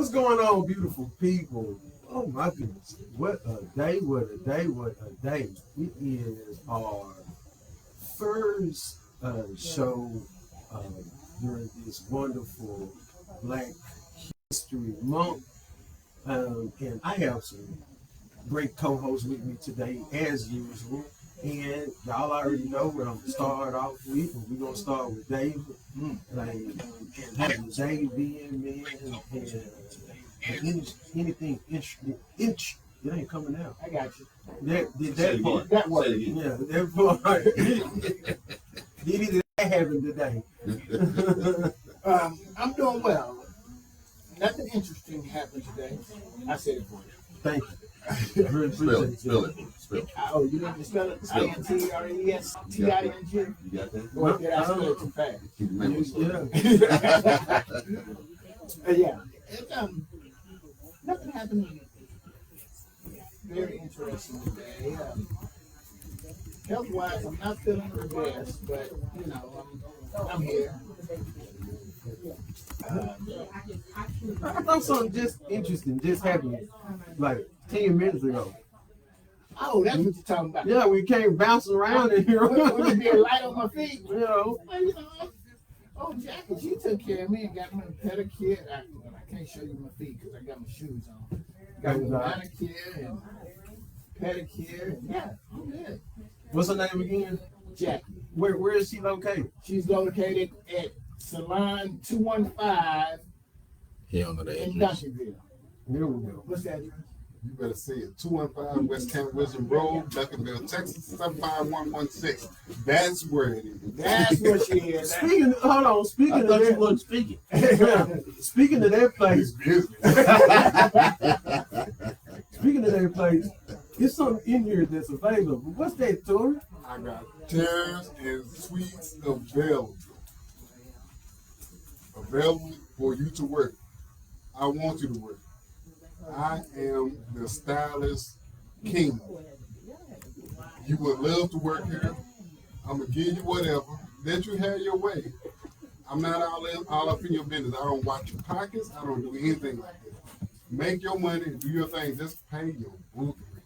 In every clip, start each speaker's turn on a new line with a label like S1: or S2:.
S1: What's going on, beautiful people? Oh my goodness. What a day, what a day, what a day. It is our first show during this wonderful Black History Month. And I have some great co-hosts with me today, as usual. And y'all already know what I'm going to start off with. We're going to start with David. And having David being, man, and anything interesting. It ain't coming out.
S2: I got you.
S1: That part.
S2: That was
S1: Yeah, that part. Did that happen today?
S2: I'm doing well. Nothing interesting happened today. I said it for you.
S1: Thank you. I really appreciate
S3: Spill it.
S2: Oh, you need to spell it? INTRESTING? You
S3: got that?
S2: Or did I spell it too fast?
S1: Yeah.
S2: It's, nothing happened very interesting today. Health-wise, I'm not feeling the best, but, you know, I'm here.
S1: I thought something just interesting just happened like 10 minutes ago.
S2: Oh, that's what you're talking about.
S1: Yeah, we came bouncing around in here.
S2: Would it be a light on my feet?
S1: You know.
S2: Well, you know, oh, Jackie, she took care of me and got me a pedicure. I can't show you my feet because I got my shoes on. Got me a manicure and pedicure. And yeah, I'm good.
S1: What's her name again?
S2: Jackie.
S1: Where is she located?
S2: She's located at Salon 215 in Duncanville.
S1: There we go.
S2: What's that address?
S4: You better see it. 215 West Camp Wisdom Road, Duncanville, Texas, 75116. That's where it is.
S2: That's where she is.
S1: Speaking of that place. Speaking of that place, there's something in here that's available. What's that, Tori?
S4: I got chairs and suites available. Available for you to work. I want you to work. I am the stylist king. You would love to work here. I'm going to give you whatever. Let you have your way. I'm not all up in your business. I don't watch your pockets. I don't do anything like that. Make your money, do your thing. Just pay your bookery.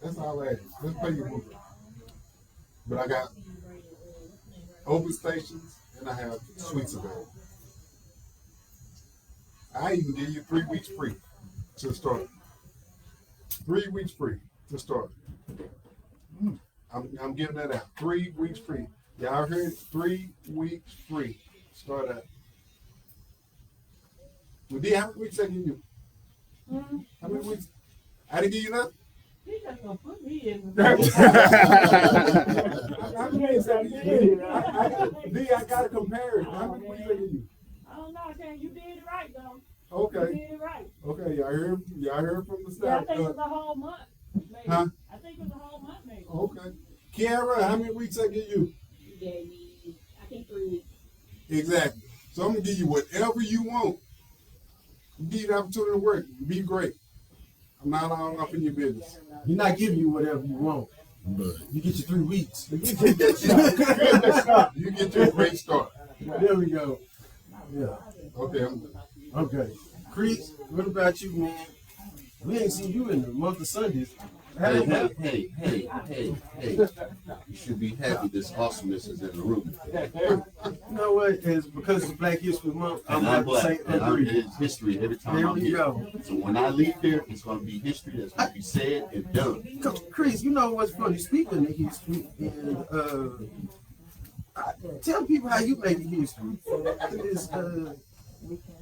S4: That's all I ask. Just pay your bookery. But I got open stations and I have suites available. I even give you 3 weeks free to start. 3 weeks free to start. I'm giving that out. 3 weeks free. Y'all heard? 3 weeks free. Start out. Well, D, how many weeks I give you? How many weeks? I didn't give you nothing?
S5: He just gonna put me in.
S4: I gotta compare it. How many weeks I give you?
S5: I don't know, Ken. You did it right, though.
S4: Okay.
S5: You did it right.
S4: Okay, y'all heard from the
S5: Yeah, I
S4: staff.
S5: think it was a whole month, maybe.
S4: Huh?
S5: I think it was a whole month, maybe.
S4: Okay. Kiara, how many weeks I give you?
S5: You gave me, I think 3 weeks.
S4: Exactly. So I'm gonna give you whatever you want. Give you the opportunity to work. Be great. I'm not all up in your business.
S1: You're not giving you whatever you want. But you get your 3 weeks.
S4: You get your great start.
S1: There we go. Yeah.
S4: Okay, I'm done.
S1: Okay. Chris, what about you, man? We ain't seen you in the month of Sundays.
S3: Hey. You should be happy this awesomeness is in the room.
S1: You know what? It's because it's Black History Month. I'm
S3: And I'm
S1: about to say
S3: black. And it's history every time
S1: There
S3: I'm
S1: we
S3: here.
S1: go.
S3: So when I leave here, it's going to be history that's going to be said and done.
S1: Chris, you know what's funny? Speaking of history, and tell people how you make history.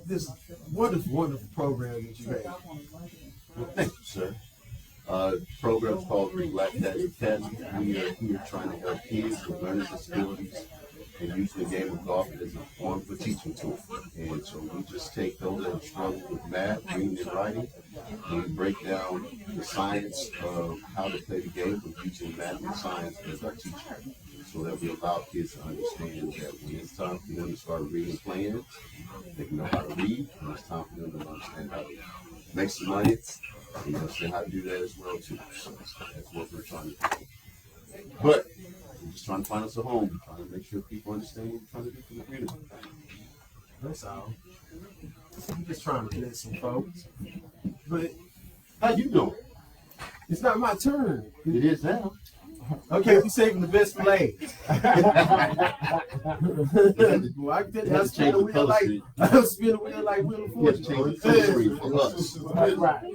S1: This wonderful program that you have.
S3: Well, thank you, sir. Program's called the Black Cats Academy. We are here trying to help kids with learning disabilities and using the game of golf as a form of a teaching tool. And so we just take those that struggle with math, reading, and writing, and we break down the science of how to play the game with using math and science as our teacher, so that we allow kids to understand that when it's time for them to start reading plans, they can know how to read, and it's time for them to understand how to make some money, and understand how to do that as well too. So that's what we're trying to do. But we're just trying to find us a home. We're trying to make sure people understand what we're trying to do for the community.
S1: That's all. I'm just trying to bless some folks. But
S3: How you doing?
S1: it's not my turn.
S3: It is now.
S1: Okay, we saving the best for last. Well, I can tell you, I spin the wheel like Wheel of
S3: You have to change the color
S1: Fortune.
S3: screen for us.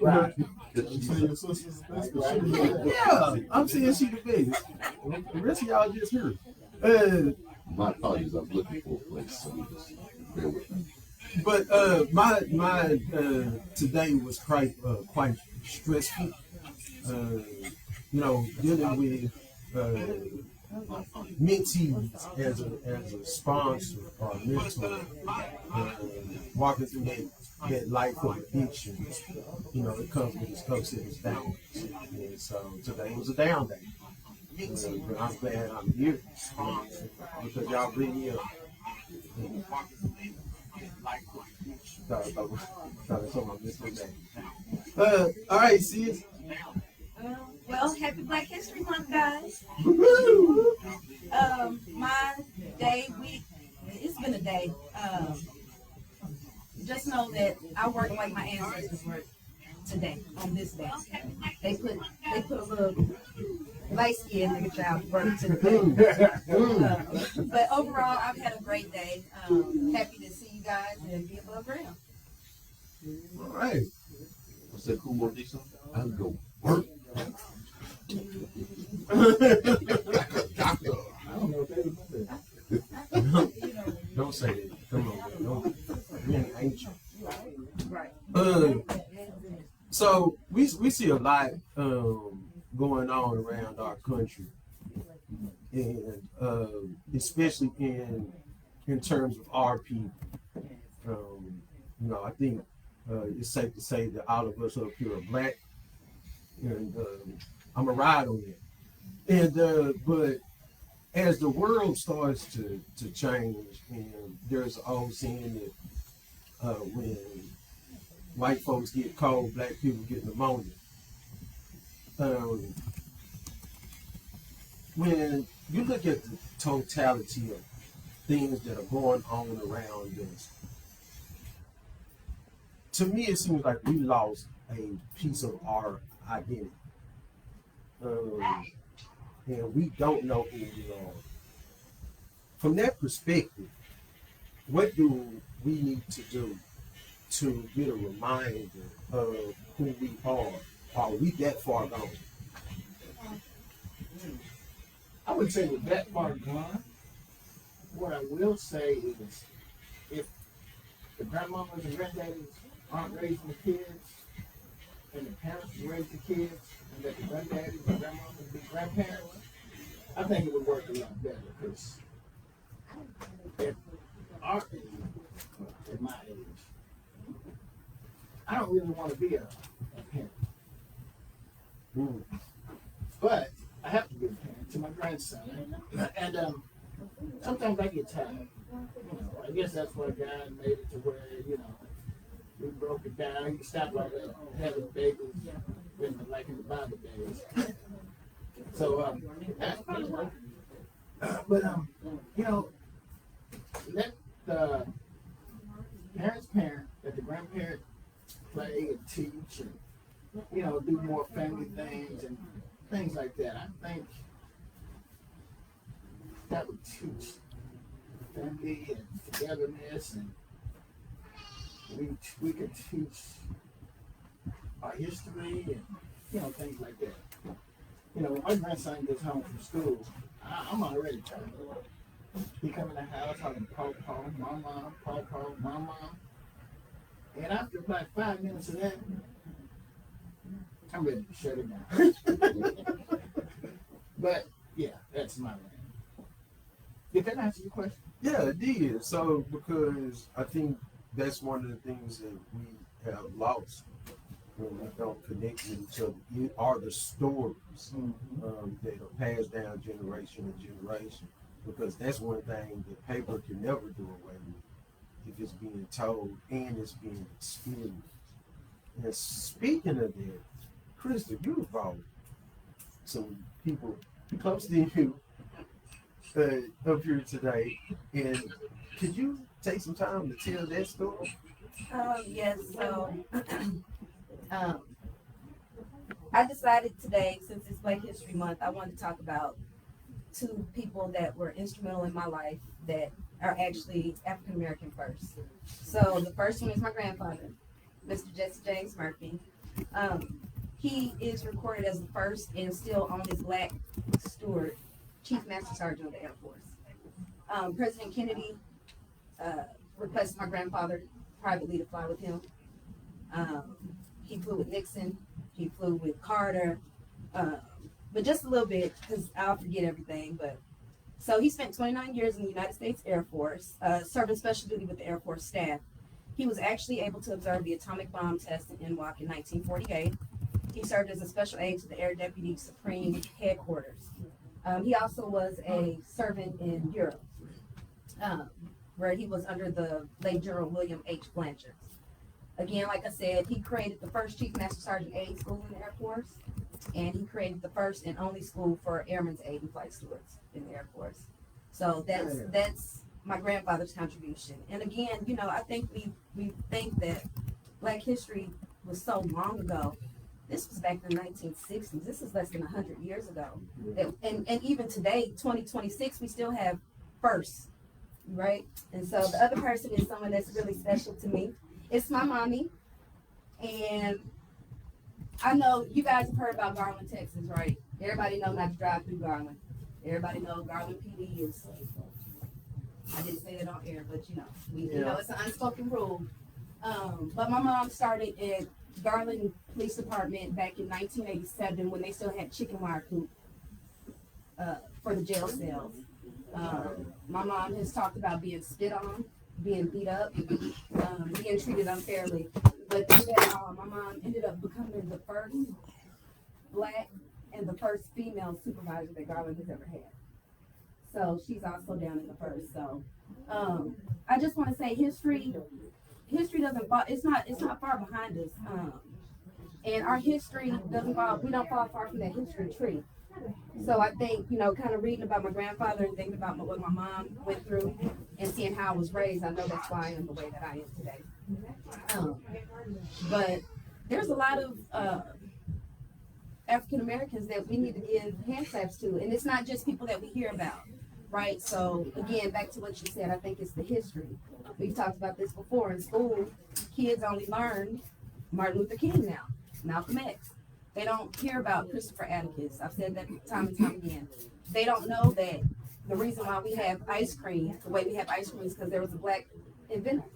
S2: Right.
S4: You say your sister's the best, but she
S1: Yeah, I'm saying she the best. The rest of y'all just here.
S3: My apologies, I'm looking for a place, so you just bear with me.
S1: But my today was quite stressful. Dealing with mentees as a sponsor or mentor, walking through that life of addiction. It comes with its ups and its downs. And so today was a down day. But I'm glad I'm here because y'all bring me up. Thought that's on my list today. All right, sis.
S6: Well, happy Black History Month, guys. My day, it's been a day. Just know that I work like my ancestors worked today, on this day. They put a little light skinned nigga child to work today. But overall, I've had a great day. Happy to see you guys and be above ground.
S1: All right.
S3: What's that cool more decent? I'll go work.
S1: Don't say that. Come on. Don't. We ain't ancient. So we see a lot going on around our country, and especially in terms of our people. I think it's safe to say that all of us up here are black, and I'm a ride on that. And but as the world starts to change, and there's an old saying that when white folks get cold, black people get pneumonia. When you look at the totality of things that are going on around us, to me it seems like we lost a piece of our identity. And we don't know who we are. From that perspective, what do we need to do to get a reminder of who we are? Are we that far gone?
S2: I wouldn't say we're that far gone. What I will say is, if the grandmamas and granddaddies aren't raising the kids, and the parents raise the kids, and that the granddaddies and grandmamas be grandparents, I think it would work a lot better. Because at our age, at my age, I don't really want to be a parent. But I have to be a parent to my grandson. And sometimes I get tired. I guess that's why God made it to where, we broke it down. You stop like that, having babies, like in the Bible days. So, but let the parents parent, let the grandparent play and teach and, do more family things and things like that. I think that would teach family and togetherness, and we could teach our history and, things like that. When my grandson gets home from school, I'm already tired. He come in the house talking paw, mama, paw, mama. And after about 5 minutes of that, I'm ready to shut it down. But yeah, that's my land. Did that answer your question?
S1: Yeah, it did. So because I think that's one of the things that we have lost when we don't connect with each other. It are the stories that are passed down generation to generation. Because that's one thing that paper can never do away with if it's being told and it's being experienced. And speaking of that, Krista, you brought some people close to you up here today. And could you take some time to tell that story?
S6: Yes, so I decided today, since it's Black History Month, I wanted to talk about two people that were instrumental in my life that are actually African American first. So the first one is my grandfather, Mr. Jesse James Murphy. He is recorded as the first and still only Black steward, Chief Master Sergeant of the Air Force. President Kennedy requested my grandfather privately to fly with him. He flew with Nixon, he flew with Carter, but just a little bit because I'll forget everything. But so he spent 29 years in the United States Air Force, serving special duty with the Air Force staff. He was actually able to observe the atomic bomb test in Newark in 1948. He served as a special aide to the Air Deputy Supreme Headquarters. He also was a servant in Europe, where he was under the late General William H. Blanchard. Again, like I said, he created the first Chief Master Sergeant Aide School in the Air Force, and he created the first and only school for Airmen's Aide and Flight Stewards in the Air Force. So that's my grandfather's contribution. And again, you know, I think we think that Black history was so long ago. This was back in the 1960s. This is less than 100 years ago. And even today, 2026, we still have firsts, right? And so the other person is someone that's really special to me. It's my mommy. And I know you guys have heard about Garland, Texas, right? Everybody know not to drive through Garland. Everybody know Garland PD is, I didn't say that on air, but you know it's an unspoken rule. But my mom started at Garland Police Department back in 1987 when they still had chicken wire coop for the jail cells. My mom has talked about being spit on, being beat up, being treated unfairly. But through that, my mom ended up becoming the first Black and the first female supervisor that Garland has ever had. So she's also down in the first. So I just want to say history doesn't fall, it's not far behind us. And our history doesn't fall, we don't fall far from that history tree. So I think, you know, kind of reading about my grandfather and thinking about what my mom went through and seeing how I was raised, I know that's why I am the way that I am today. But there's a lot of African Americans that we need to give hand claps to. And it's not just people that we hear about, right? So again, back to what you said, I think it's the history. We've talked about this before in school. Kids only learn Martin Luther King now, Malcolm X. They don't hear about Christopher Atticus. I've said that time and time again. They don't know that the reason why we have ice cream, the way we have ice cream, is because there was a Black inventor.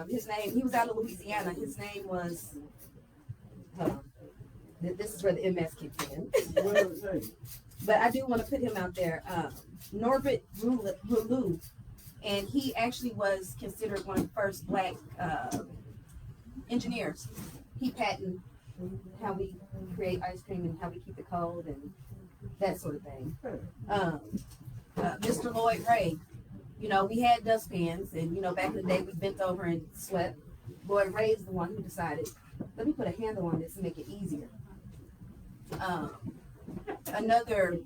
S6: His name, he was out of Louisiana. His name was, this is where the MS kicks in. But I do want to put him out there. Norbert Rouleau. And he actually was considered one of the first Black engineers. He patented how we create ice cream and how we keep it cold and that sort of thing. Mr. Lloyd Ray, you know, we had dustpans, and you know, back in the day we bent over and swept. Lloyd Ray is the one who decided, let me put a handle on this and make it easier. Another,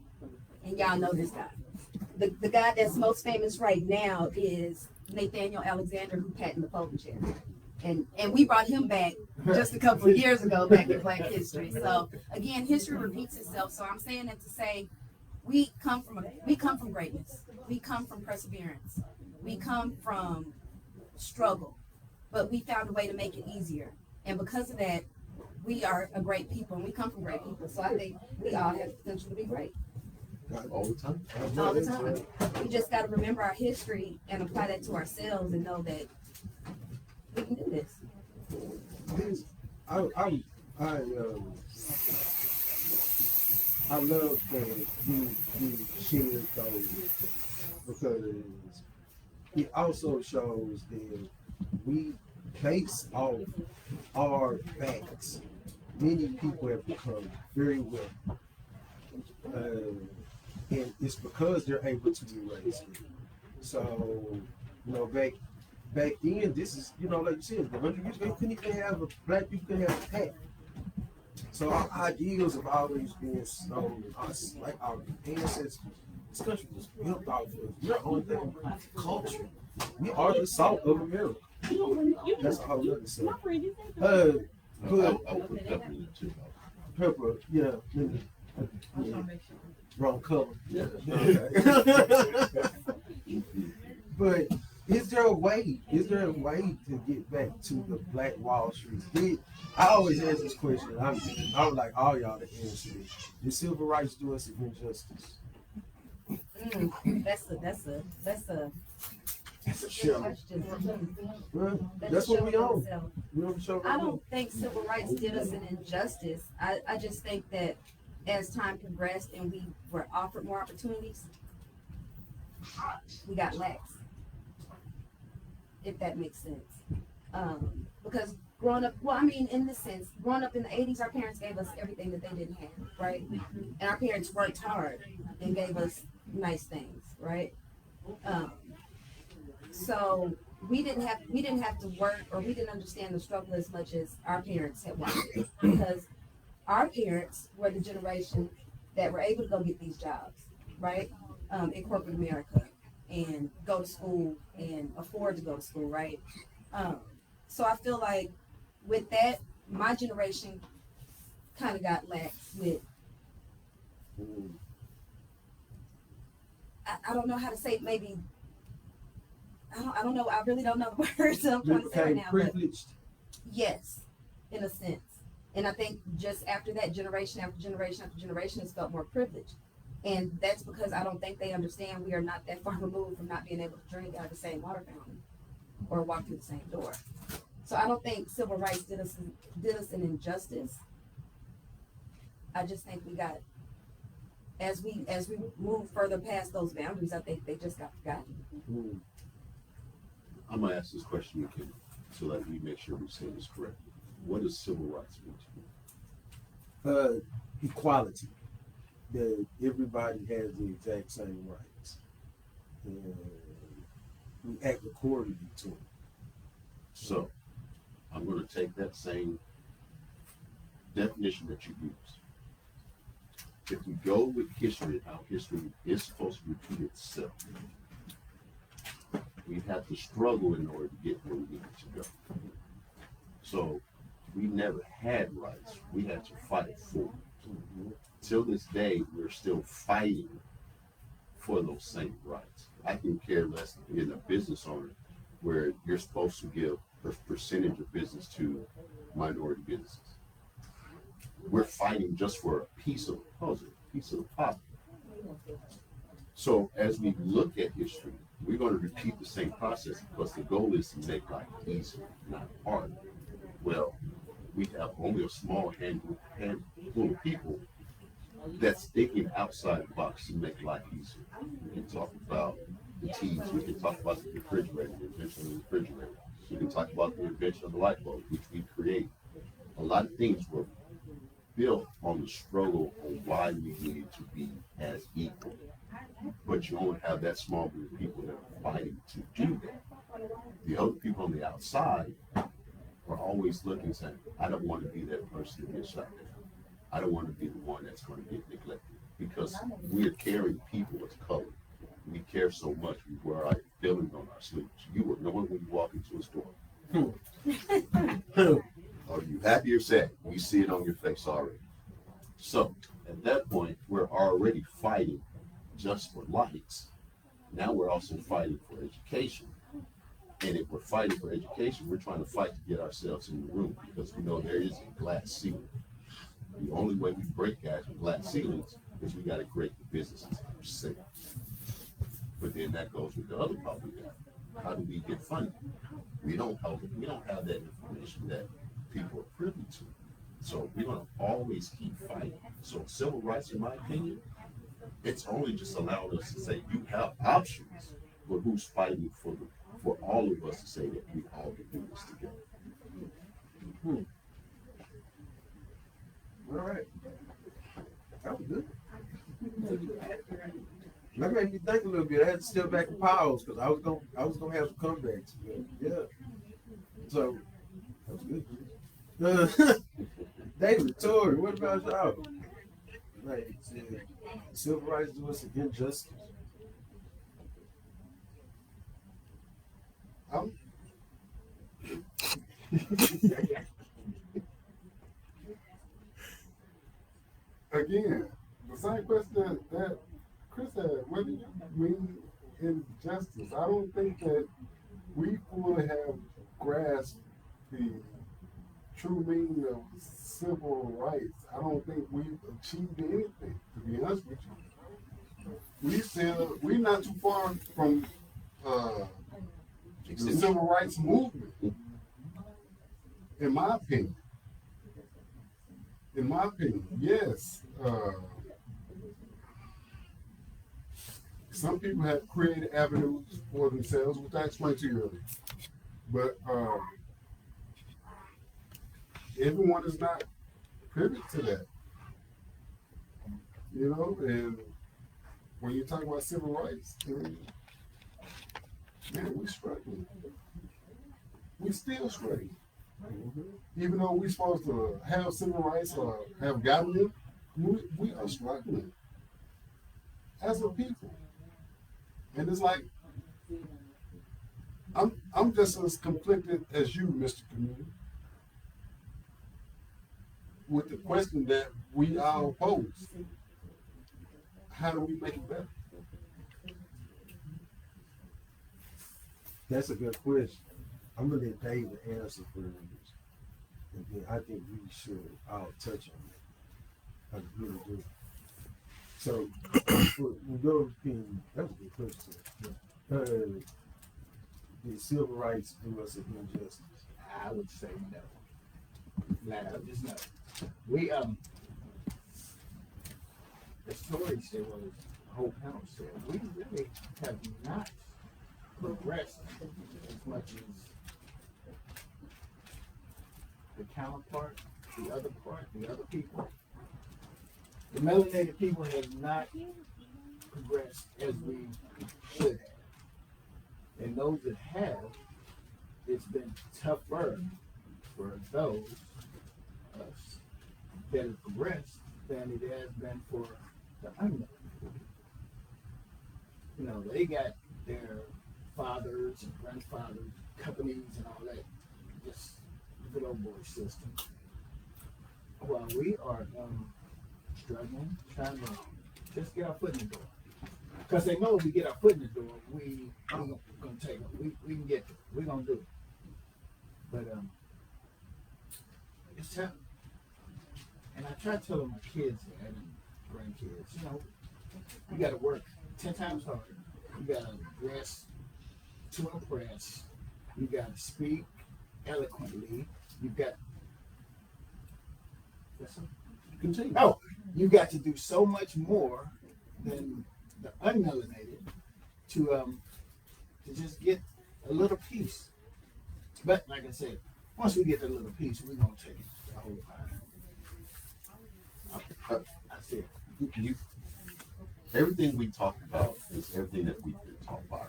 S6: and y'all know this guy. The guy that's most famous right now is Nathaniel Alexander, who patented the folding chair. And we brought him back just a couple of years ago back in Black history. So again, history repeats itself. So I'm saying that to say we come from greatness. We come from perseverance. We come from struggle. But we found a way to make it easier. And because of that, we are a great people, and we come from great people. So I think we all have potential to be great.
S3: All the time.
S6: All the time. We just got to remember our history and apply that to ourselves and know that we can do this.
S1: I love that you shared those, because it also shows that we base off our facts. Many people have become very well. And it's because they're able to erase it. So, you know, back then, this is, you know, like you said, 100 years ago, you couldn't even have Black people couldn't have a hat. So our ideals have always been so, like our ancestors, this country was built off of, we're on the culture. We are the salt of America. That's a whole other
S5: My
S1: stuff.
S5: friend, you think
S1: Put
S3: I would put pepper in it too.
S1: pepper, yeah, wrong color.
S3: Yeah.
S1: But is there a way? Is there a way to get back to the Black Wall Street? I always ask this question. I would like all y'all to answer it. Did civil rights do us an injustice?
S6: That's a
S2: It's a show.
S6: question.
S1: Well,
S6: That's
S1: that's what we
S6: showing
S1: own.
S6: itself.
S1: You know what I'm saying?
S6: I don't think civil rights did us an injustice. I just think that as time progressed and we were offered more opportunities, we got lax. If that makes sense. Because growing up, well, I mean, in this sense, growing up in the 80s, our parents gave us everything that they didn't have, right? And our parents worked hard and gave us nice things, right? So we didn't have to work, or we didn't understand the struggle as much as our parents had wanted, because our parents were the generation that were able to go get these jobs, right? In corporate America, and go to school and afford to go to school, right? So I feel like with that, my generation kind of got lax with, I don't know how to say it, maybe, I don't know, I really don't know the words I'm
S1: We
S6: trying to say right
S1: became
S6: now, but
S1: privileged.
S6: yes, in a sense. And I think just after that, generation after generation after generation has felt more privileged. And that's because I don't think they understand we are not that far removed from not being able to drink out of the same water fountain or walk through the same door. So I don't think civil rights did us an injustice. I just think we got, as we move further past those boundaries, I think they just got forgotten.
S3: I'm gonna ask this question again so that we make sure we say this correctly. What does civil rights mean to you?
S1: Equality. That everybody has the exact same rights. And we act accordingly to them.
S3: So I'm gonna take that same definition that you used. If we go with history and how history is supposed to repeat itself, we have to struggle in order to get where we need to go. So we never had rights. We had to fight for them. Till this day, we're still fighting for those same rights. I can care less in a business owner where you're supposed to give a percentage of business to minority businesses. We're fighting just for a piece of the puzzle, a piece of the pie. So as we look at history, we're going to repeat the same process because the goal is to make life easier, not harder. Well, we have only a small handful of people that's thinking outside the box to make life easier. We can talk about the teas, we can talk about the refrigerator, the invention of the refrigerator. We can talk about the invention of the light bulb, which we create. A lot of things were built on the struggle on why we needed to be as equal. But you only have that small group of people that are fighting to do that. The other people on the outside are always looking, saying, I don't want to be that person that gets shot down. I don't want to be the one that's going to get neglected. Because we're carrying people of color. We care so much, we wear our feelings on our sleeves. You will know it when you walk into a store. Are you happy or sad? We see it on your face already. So at that point, we're already fighting just for lights. Now we're also fighting for education. And if we're fighting for education, we're trying to fight to get ourselves in the room because we know there is a glass ceiling. The only way we break glass ceilings is we got to create the businesses ourselves. But then that goes with the other problem we got. How do we get funding? We don't have that information that people are privy to. So we're going to always keep fighting. So civil rights, in my opinion, it's only just allowing us to say you have options, but who's fighting for all of us to say that we all can do this together.
S1: All right. That was good. That made me think a little bit. I had to step back and pause because I was gonna have some comebacks. Yeah. So that was good. David, Tori, what about y'all? Like, civil rights do us an injustice.
S4: Again, the same question that Chris had, what do you mean injustice? I don't think that we fully have grasped the true meaning of civil rights. I don't think we've achieved anything, to be honest with you. We're not too far from the civil rights movement, in my opinion. In my opinion, yes. Some people have created avenues for themselves, which I explained to you earlier. But everyone is not privy to that. You know, and when you talk about civil rights, man, we're struggling. We still struggling. Even though we're supposed to have civil rights or have gotten them, we are struggling as a people. And it's like, I'm just as conflicted as you, Mr. Community, with the question that we all pose. How do we make it better?
S1: That's a good question. I'm gonna let David answer for this, and then I think we should all touch on it. I really do. So, in your opinion, that's a good question. Did civil rights do us an injustice?
S2: I would say no. Flat out, just no. We the story said, well, the whole panel said, we really have not progressed as much as the counterpart, the other part, the other people. The melanated people have not progressed as we should have. And those that have, it's been tougher for those that have progressed than it has been for the unmelanated. You know, they got their fathers and grandfathers, companies and all that, just the good old boy system. While we are struggling, trying to just get our foot in the door. Because they know if we get our foot in the door, we're gonna take it. We can get it. We're gonna do it. But it's tough. And I try to tell my kids and grandkids, you know, you gotta work 10 times harder. You gotta dress to impress. You gotta speak eloquently. You got
S1: Continue.
S2: no, you got to do so much more than the unmelanated to just get a little piece. But like I said, once we get a little piece, we're gonna take it the whole time. That's it.
S3: Everything we talk about is everything that we've been taught by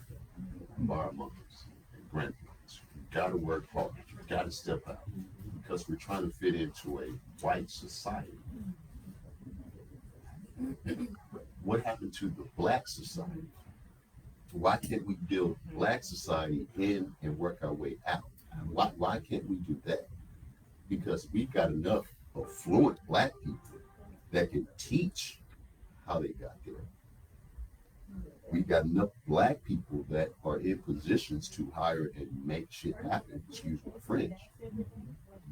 S3: our mothers and grandmothers. You gotta work hard. You gotta step out because we're trying to fit into a white society. What happened to the black society? Why can't we build black society in and work our way out? Why can't we do that? Because we've got enough affluent black people that can teach how they got there. We've got enough black people that are in positions to hire and make shit happen, excuse my French.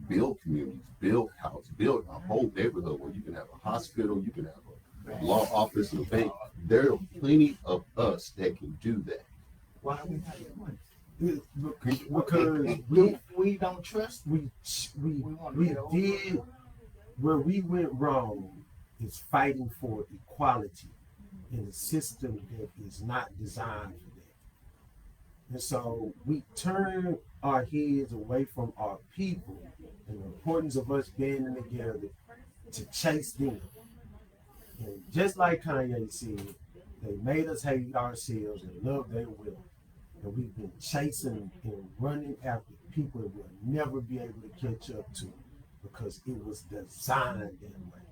S3: Build communities, build houses, build a whole neighborhood where you can have a hospital, you can have a law office, a bank. There are plenty of us that can do that.
S2: Why are we not doing it?
S1: Because
S2: We don't trust.
S1: we
S2: want to
S1: we
S2: get over
S1: did where we went wrong is fighting for equality in a system that is not designed for that. And so we turn our heads away from our people and the importance of us banding together to chase them. And just like Kanye said, they made us hate ourselves and love their will. And we've been chasing and running after people that we'll never be able to catch up to because it was designed that way.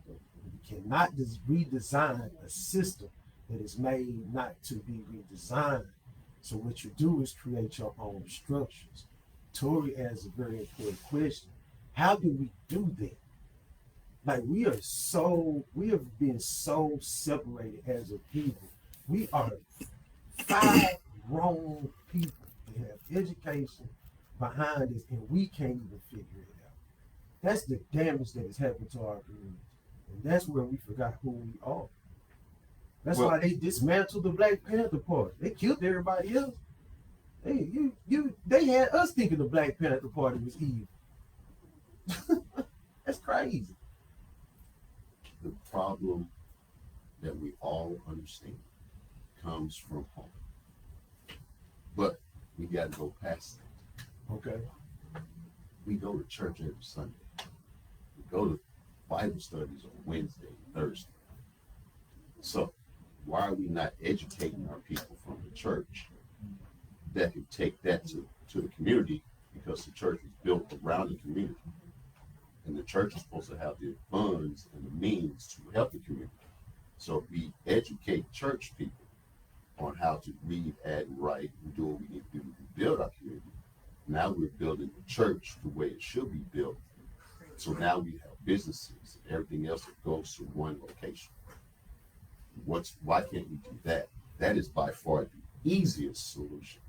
S1: We cannot redesign a system that is made not to be redesigned. So what you do is create your own structures Tori asked a very important question. How do we do that? Like we have been so separated as a people. We are 5 grown people that have education behind us, and we can't even figure it out. That's the damage that has happened to our community, and that's where we forgot who we are. That's why they dismantled the Black Panther Party. They killed everybody else. They had us thinking the Black Panther Party was evil. That's crazy.
S3: The problem that we all understand comes from home. But we got to go past that.
S1: Okay.
S3: We go to church every Sunday. We go to Bible studies on Wednesday, Thursday. So why are we not educating our people from the church that can take that to the community, because the church is built around the community. And the church is supposed to have the funds and the means to help the community. So if we educate church people on how to read, add, and write, and do what we need to do to build our community, now we're building the church the way it should be built. So now we have businesses and everything else that goes to one location. Why can't we do that? That is by far the easiest solution,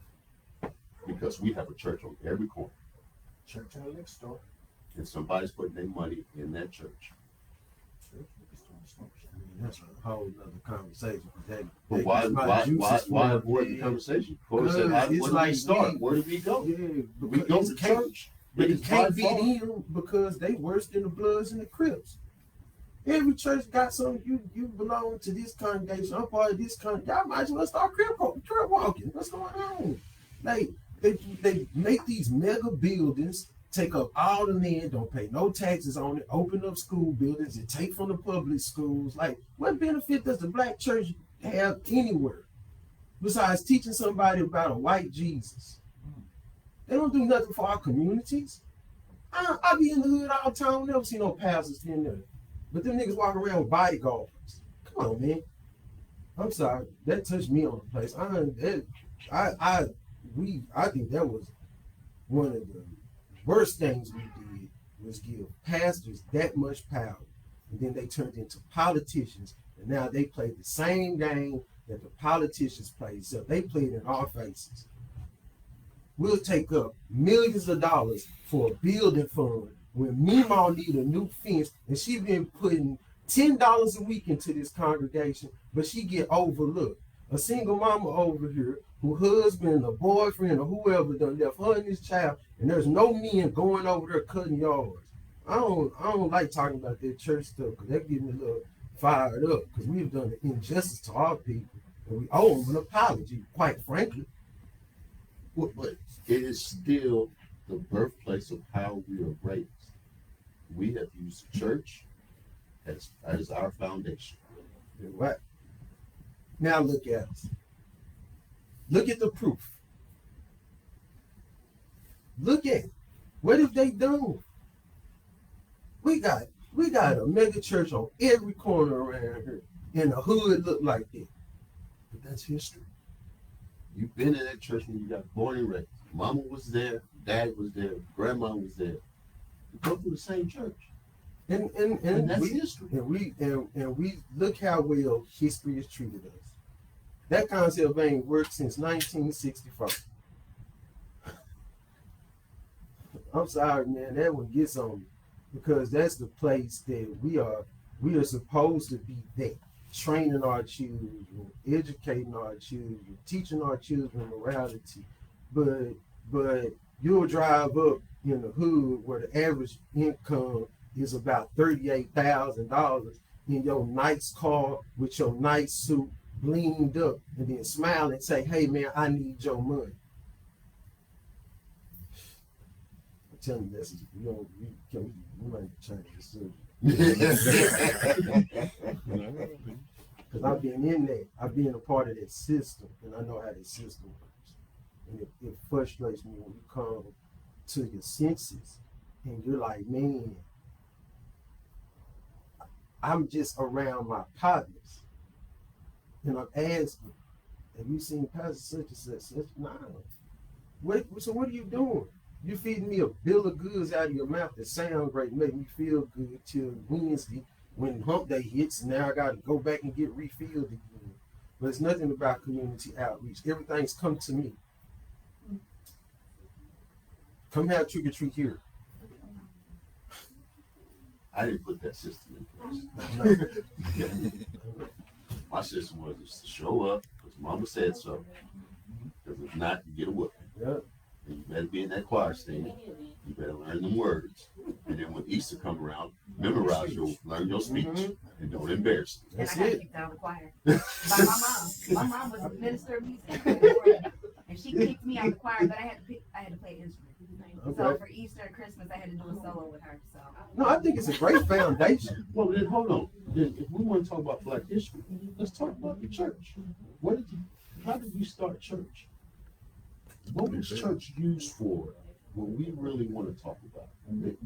S3: because we have a church on every corner.
S2: Church out next door.
S3: And somebody's putting their money in that church.
S1: I mean, that's a whole other conversation.
S3: But why avoid the conversation? Corey said, where do we start? Where do we go?
S1: Yeah,
S3: We go to church.
S1: But it can't be them because they worse than the Bloods and the Crips. Every church got some. You belong to this congregation. I'm part of this congregation. Y'all might as well start crip walking. What's going on? Like they make these mega buildings, take up all the land, don't pay no taxes on it, open up school buildings and take from the public schools. Like, what benefit does the Black church have anywhere besides teaching somebody about a white Jesus? They don't do nothing for our communities. I be in the hood all the time, never see no pastors in there. But them niggas walk around with bodyguards. Come on, man. I'm sorry. That touched me on the place. I think that was one of the worst things we did, was give pastors that much power. And then they turned into politicians. And now they play the same game that the politicians play, except they played in our faces. We'll take up millions of dollars for a building fund when Meemaw need a new fence, and she been putting $10 a week into this congregation, but she get overlooked. A single mama over here, who husband or boyfriend or whoever done left her and this child, and there's no men going over there cutting yards. I don't like talking about that church stuff, because that gets me a little fired up, because we've done an injustice to our people, and we owe them an apology, quite frankly.
S3: But it is still the birthplace of how we are raised. We have used the church as our foundation.
S1: Right. Now look at us. Look at the proof. Look at it. What have they done? We got a mega church on every corner around here, and the hood look like that.
S3: But that's history. You've been in that church when you got born and raised. Mama was there, dad was there, grandma was there. You go through the same church. And that's history.
S1: And we look how well history has treated us. That concept ain't worked since 1964. I'm sorry, man, that one gets on me, because that's the place that we are supposed to be there, training our children, educating our children, teaching our children morality. But you'll drive up in the hood where the average income is about $38,000 in your nice car with your nice suit, blinged up, and then smile and say, "Hey man, I need your money." I'm telling you, we might change this subject. Because I've been in there, I've been a part of that system, and I know how that system works. And it frustrates me when you come to your senses and you're like, man, I'm just around my partners. And I'm asking, have you seen Pastor such and such? Nah. So what are you doing? You feeding me a bill of goods out of your mouth that sound great, make me feel good till Wednesday when hump day hits. Now I got to go back and get refilled again. But it's nothing about community outreach. Everything's come to me. Come have trick or treat here.
S3: I didn't put that system in place. My system was just to show up because Mama said so. Because if not, you get a whooping.
S1: Yep.
S3: And you better be in that choir stand. You better learn them words. And then when Easter come around, learn your speech, and don't embarrass it.
S6: And
S1: That's
S6: I got
S1: it.
S6: kicked out of the choir by my mom. My mom was a minister of music, and she kicked me out of the choir, but I had to play an instrument. So
S1: Okay.
S6: for Easter and Christmas, I had to do a solo with her. So
S1: No, I think it's a great foundation.
S3: Well, then hold on. Then if we want to talk about Black history, let's talk about the church. How did we start church? What was church used for when we really want to talk about it?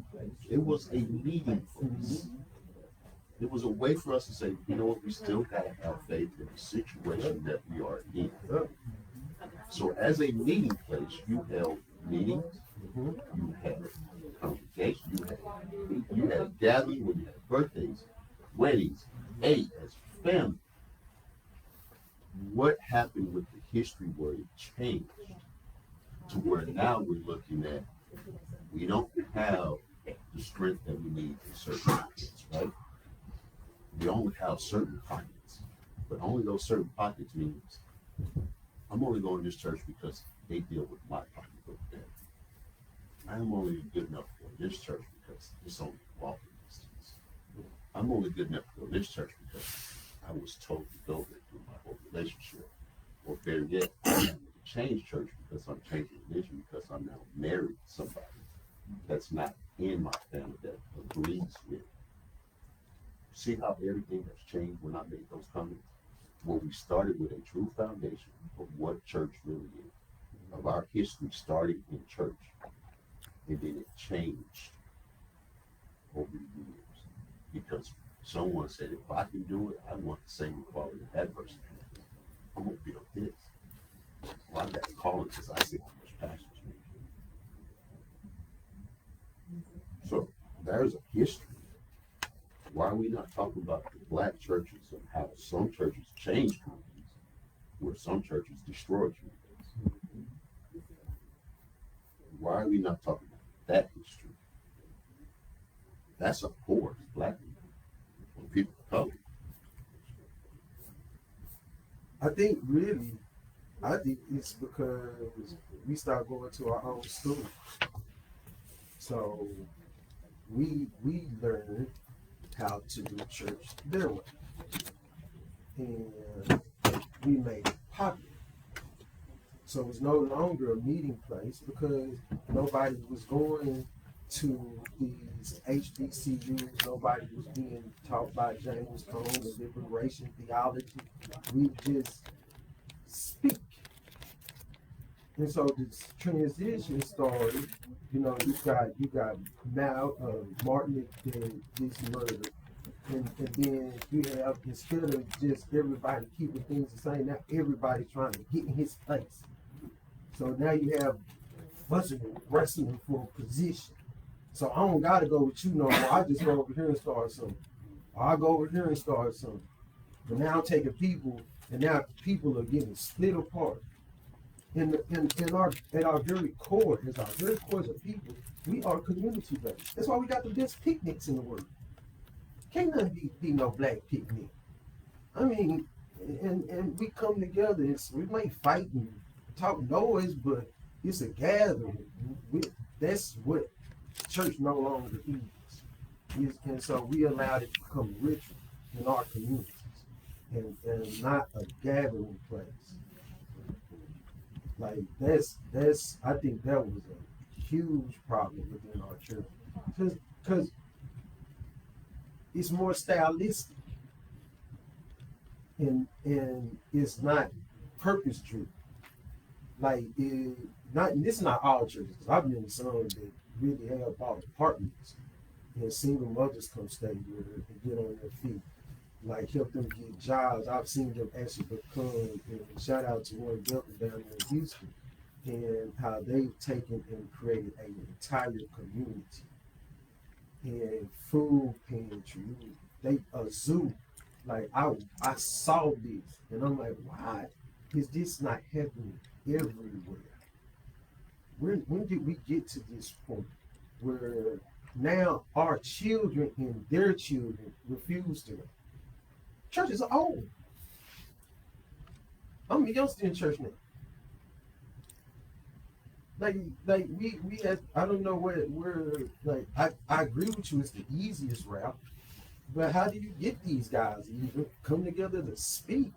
S3: It was a meeting place. It was a way for us to say, you know what, we still got to have faith in the situation that we are in. So as a meeting place, you held meetings, you had congregation, you had gathering when you had birthdays, weddings, ate as family. What happened with the history where it changed to where now we're looking at we don't have the strength that we need in certain pockets, right? We only have certain pockets, but only those certain pockets means I'm only going to this church because they deal with my pocketbook there. I am only good enough for this church because it's only walking distance. I'm only good enough for this church because I was told to go there through my whole relationship. Or better yet, I'm going to change church because I'm changing religion because I'm now married to somebody that's not in my family that agrees with. See how everything has changed when I made those comments? When we started with a true foundation of what church really is, of our history starting in church, and then it changed over the years. Because someone said, if I can do it, I want the same quality that person has. I'm going to build this. Well, I got to call it because I see how much pastors make. So there's a history. Why are we not talking about the Black churches and how some churches changed communities, where some churches destroyed communities? Why are we not talking about that history? That's a poor Black people, when people of color.
S1: I think it's because we stopped going to our own school. So we learned how to do church their way. And we made it popular. So it's no longer a meeting place because nobody was going to these HBCUs. Nobody was being taught by James Cone and liberation theology. We just speak. And so this transition started. You know, you got now Martin did this murder. And then you have, instead of just everybody keeping things the same, now everybody's trying to get in his place. So now you have fussing and wrestling for a position. So I don't gotta go with you no more. I just go over here and start something. Or I go over here and start something. But now I'm taking people, and now people are getting split apart. At our very core, as our very core as a people, we are community based. That's why we got the best picnics in the world. Can't nothing be no Black picnic. I mean, and we come together. We may fight and talk noise, but it's a gathering. That's what church no longer is. And so we allowed it to become ritual in our communities and not a gathering place. Like that's I think that was a huge problem within our church. Because it's more stylistic and it's not purpose driven. Like this is not all churches, because I've been in some that really have bought apartments and single mothers come stay with her and get on their feet. Like help them get jobs. I've seen them actually become, and shout out to one Delta down there in Houston. and how they've taken and created an entire community and food pantry. They a zoo. Like I saw this and I'm like, why is this not happening everywhere? When did we get to this point where now our children and their children refuse to go? Churches are old. I'm a youngster in church now. Like we had, I don't know where like I agree with you, it's the easiest route. But how do you get these guys to even come together to speak?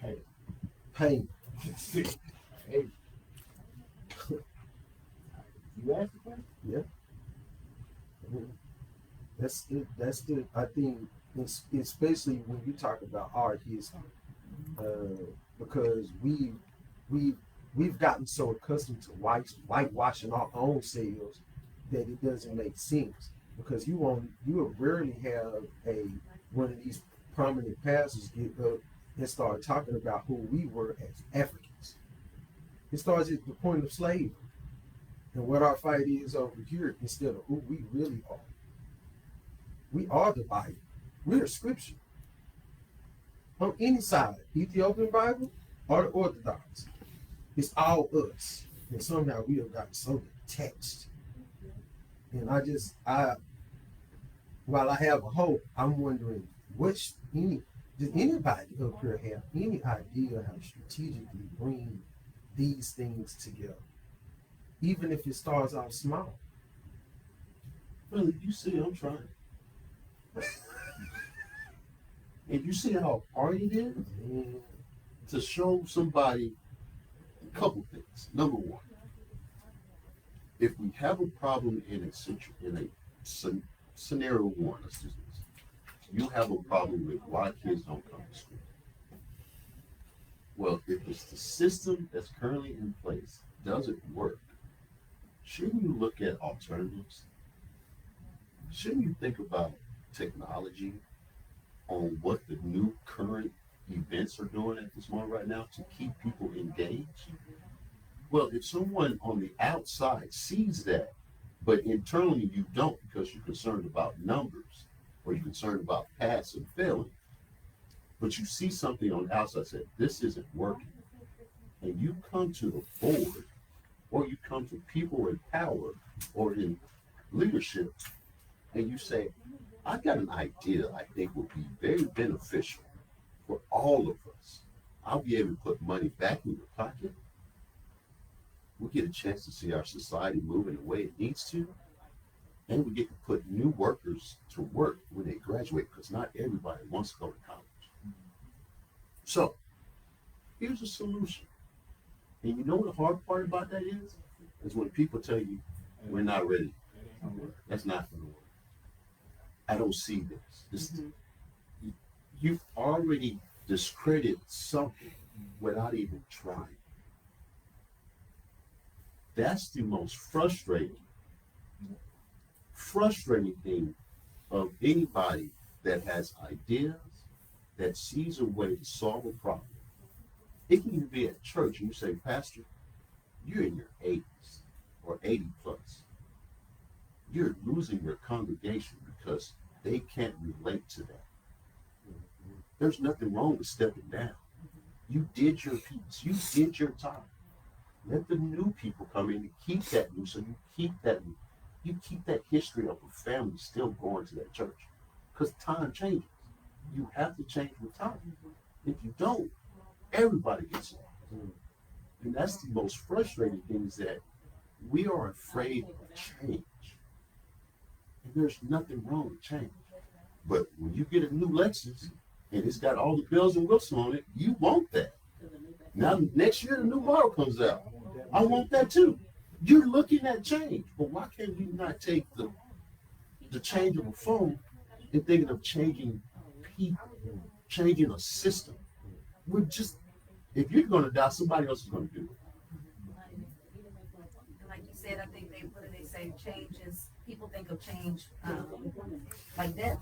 S2: Hey.
S1: Pay.
S2: Hey. You asked the question?
S1: Yeah. That's it. That's the. I think, especially when you talk about our history, because we've gotten so accustomed to whitewashing our own selves that it doesn't make sense. Because you will rarely have one of these prominent pastors get up and start talking about who we were as Africans. It starts at the point of slavery and what our fight is over here instead of who we really are. We are the Bible. We're scripture. On any side, Ethiopian Bible or the Orthodox, it's all us. And somehow we have gotten so detached. And while I have a hope, I'm wondering does anybody up here have any idea how to strategically bring these things together? Even if it starts out small.
S3: Well, you see, I'm trying. And you see how hard it is to show somebody a couple things. Number one, if we have a problem in a scenario one, let's just you have a problem with why kids don't come to school. Well, if it's the system that's currently in place doesn't work, shouldn't you look at alternatives? Shouldn't you think about technology on what the new current events are doing at this moment right now to keep people engaged? Well, if someone on the outside sees that, but internally you don't because you're concerned about numbers or you're concerned about pass and failing, but you see something on the outside say, this isn't working, and you come to the board or you come to people in power or in leadership and you say, I've got an idea I think will be very beneficial for all of us. I'll be able to put money back in your pocket. We get a chance to see our society moving the way it needs to. And we get to put new workers to work when they graduate because not everybody wants to go to college. So here's a solution. And you know what the hard part about that is when people tell you, we're not ready. That's not going to work. I don't see this. You've already discredited something without even trying. That's the most frustrating thing of anybody that has ideas, that sees a way to solve a problem. It can even be at church and you say, Pastor, you're in your 80s or 80 plus. You're losing your congregation because they can't relate to that. There's nothing wrong with stepping down. You did your piece. You did your time. Let the new people come in and keep that new, so you keep that history of a family still going to that church. Because time changes. You have to change with time. If you don't, everybody gets lost. And that's the most frustrating thing is that we are afraid of change. And there's nothing wrong with change. But when you get a new Lexus and it's got all the bells and whistles on it, you want that. Now next year the new model comes out. I want that too. You're looking at change, but why can't we not take the change of a phone and thinking of changing people, changing a system? We're just, if you're going to die, somebody else is going to do it.
S6: Like you said, I think they say change is, people think of change like death.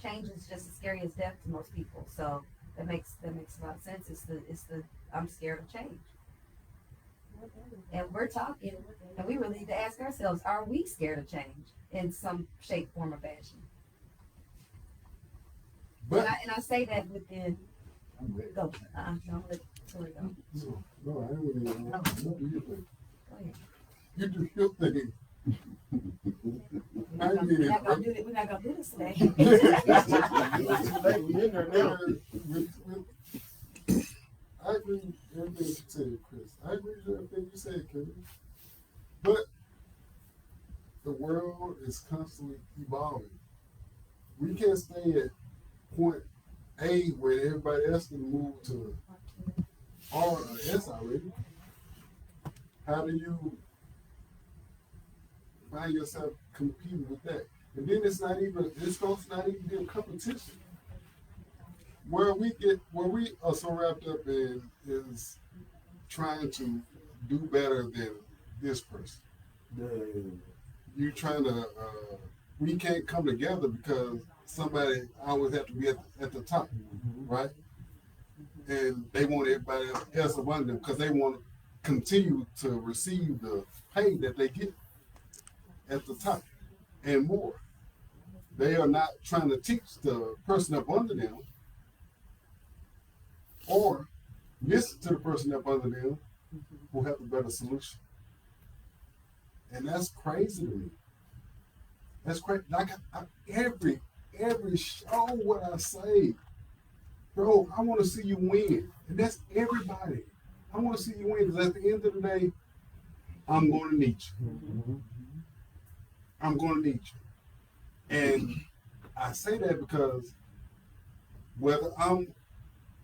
S6: Change is just as scary as death to most people. So That makes a lot of sense. It's the I'm scared of change. And we're talking, and we really need to ask ourselves, are we scared of change in some shape, form, or fashion?
S4: But
S6: And I say that within,
S2: I'm ready.
S6: go, no, let Tori go.
S4: no, I ain't really. You do your thing.
S6: Go ahead.
S4: You do your thing. I
S6: We're
S4: mean
S6: not gonna do this, we're not gonna do this today.
S1: We in there now.
S4: I agree with everything you said, Chris. I agree with everything you said, Kevin. But the world is constantly evolving. We can't stay at point A where everybody else can move to R or S already. How do you find yourself competing with that? And then it's not even be a competition. Where we are so wrapped up in is trying to do better than this person. You trying to we can't come together because somebody always have to be at the top, right? And they want everybody else around them because they want to continue to receive the pay that they get at the top and more. They are not trying to teach the person up under them or listen to the person up under them who have a better solution. And that's crazy to me. That's crazy. Like every show, what I say, bro, I want to see you win. And that's everybody. I want to see you win because at the end of the day, I'm going to need you. I'm going to need you. And I say that because whether I'm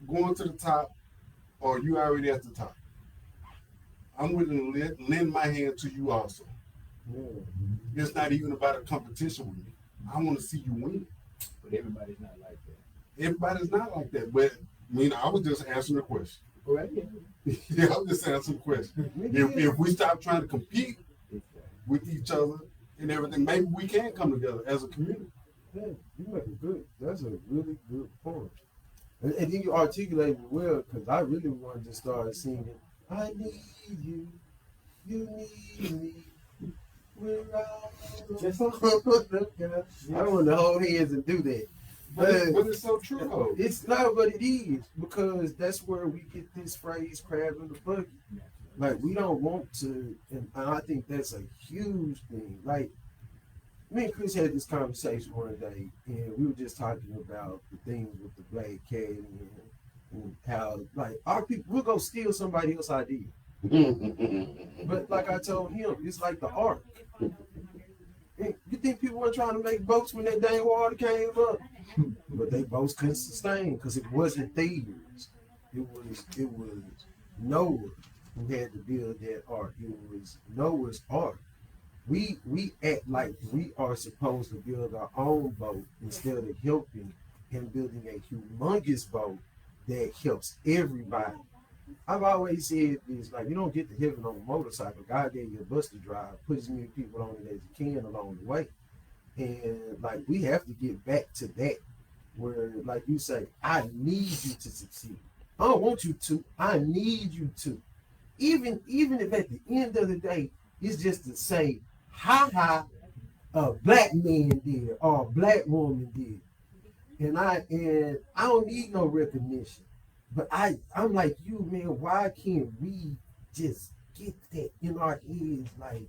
S4: going to the top or you already at the top, I'm willing to lend my hand to you also. It's not even about a competition with me. I want to see you win.
S2: But everybody's not like that.
S4: Everybody's not like that. But I mean, I was just answering the question.
S2: Go ahead.
S4: Yeah, I'm just answering the question. If we stop trying to compete with each other and everything, maybe we can come together as a community.
S1: Yeah, you make a good. That's a really good point. And then you articulate it well because I really wanted to start singing. I need you, you need me. We're all just I don't want to hold hands and do that.
S4: But it's so true though.
S1: It's not what it is because that's where we get this phrase crab in the bucket. Like we don't want to, and I think that's a huge thing. Like me and Chris had this conversation one day, and we were just talking about the things with the black cat and how like our people we'll go steal somebody else's idea. But like I told him, it's like the ark. You think people were trying to make boats when that dang water came up? But they boats couldn't sustain because it wasn't theirs. It was Noah who had to build that ark. It was Noah's ark. We act like we are supposed to build our own boat instead of helping and building a humongous boat that helps everybody. I've always said this, like you don't get to heaven on a motorcycle. God gave you a bus to drive, put as many people on it as you can along the way. And like we have to get back to that where like you say, I need you to succeed. I don't want you to, I need you to. Even if at the end of the day, it's just to say, ha, a black man did or a black woman did. And I don't need no recognition. But I'm like you, man, why can't we just get that in our heads? Like,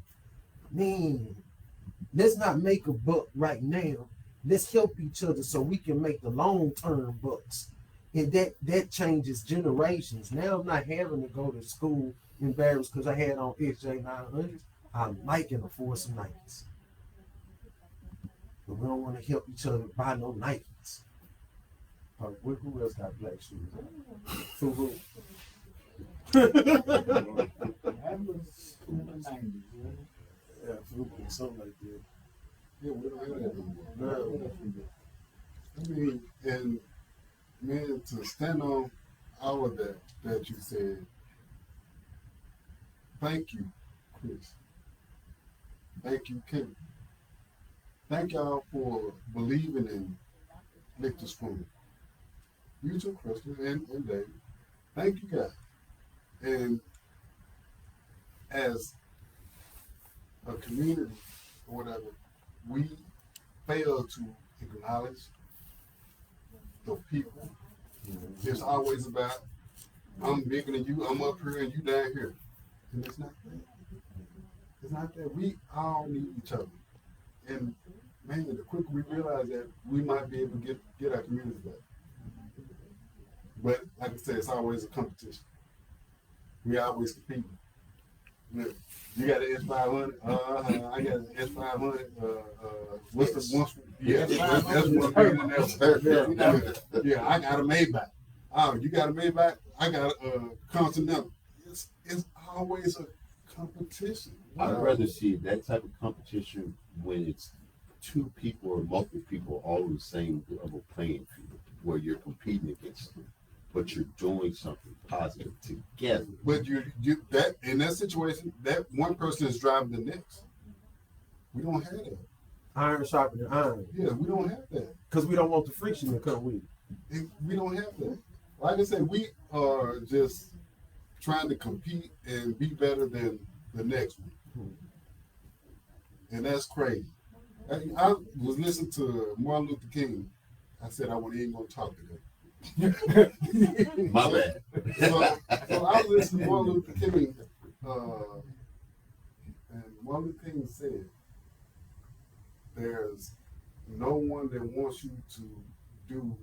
S1: man, let's not make a buck right now. Let's help each other so we can make the long-term bucks. And that changes generations. Now I'm not having to go to school embarrassed because I had on XJ900s. I'm liking a Force of Nikes. But we don't want to help each other buy no Nikes. Who else got black shoes? Fubu.
S2: That was in the 90s,
S1: Yeah, Fubu, something like that.
S4: Yeah, we don't have that no more.
S1: No.
S4: I mean, and man, to stand on all of that you said, thank you, Chris. Thank you, Kim. Thank y'all for believing in Lichter Spoon. you too, Kristen and David. Thank you guys. And as a community or whatever, we fail to acknowledge the people. It's always about, I'm bigger than you, I'm up here and you down here. And it's not that. It's not that. We all need each other. And man, the quicker we realize that, we might be able to get our community back. But like I said, it's always a competition. We always competing. Look, you got an S500. I got an S500. What's the one? Yeah, that's one thing. Yeah, I got a Maybach. Oh, you got a Maybach? I got a Continental. It's always a competition.
S3: I'd rather see that type of competition when it's two people or multiple people all on the same level playing field, where you're competing against them, but you're doing something positive together.
S4: But you that in that situation, that one person is driving the next. We don't have that.
S1: Iron sharpening iron.
S4: Yeah, we don't have that.
S1: Because we don't want the friction to come with it.
S4: We don't have that. Like I said, we are just trying to compete and be better than the next one. And that's crazy. I was listening to Martin Luther King. I said I ain't gonna talk today.
S3: My bad.
S4: So I was listening to Martin Luther King, and Martin Luther King said, "There's no one that wants you to do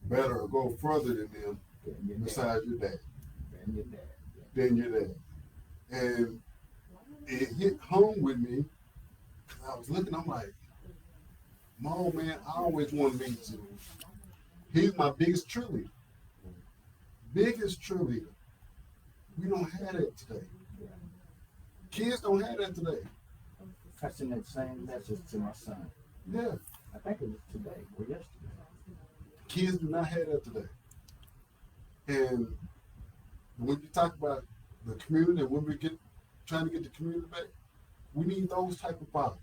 S4: better or go further than them besides your dad." Than your dad. And it hit home with me. I was looking, I'm like, my old man always wanted me to. He's my biggest cheerleader. Biggest cheerleader. We don't have that today. Kids don't have that today.
S2: I sent that same message to my son.
S4: Yeah.
S2: I think it was today or yesterday.
S4: Kids do not have that today. And when you talk about the community and when we trying to get the community back, we need those type of fathers.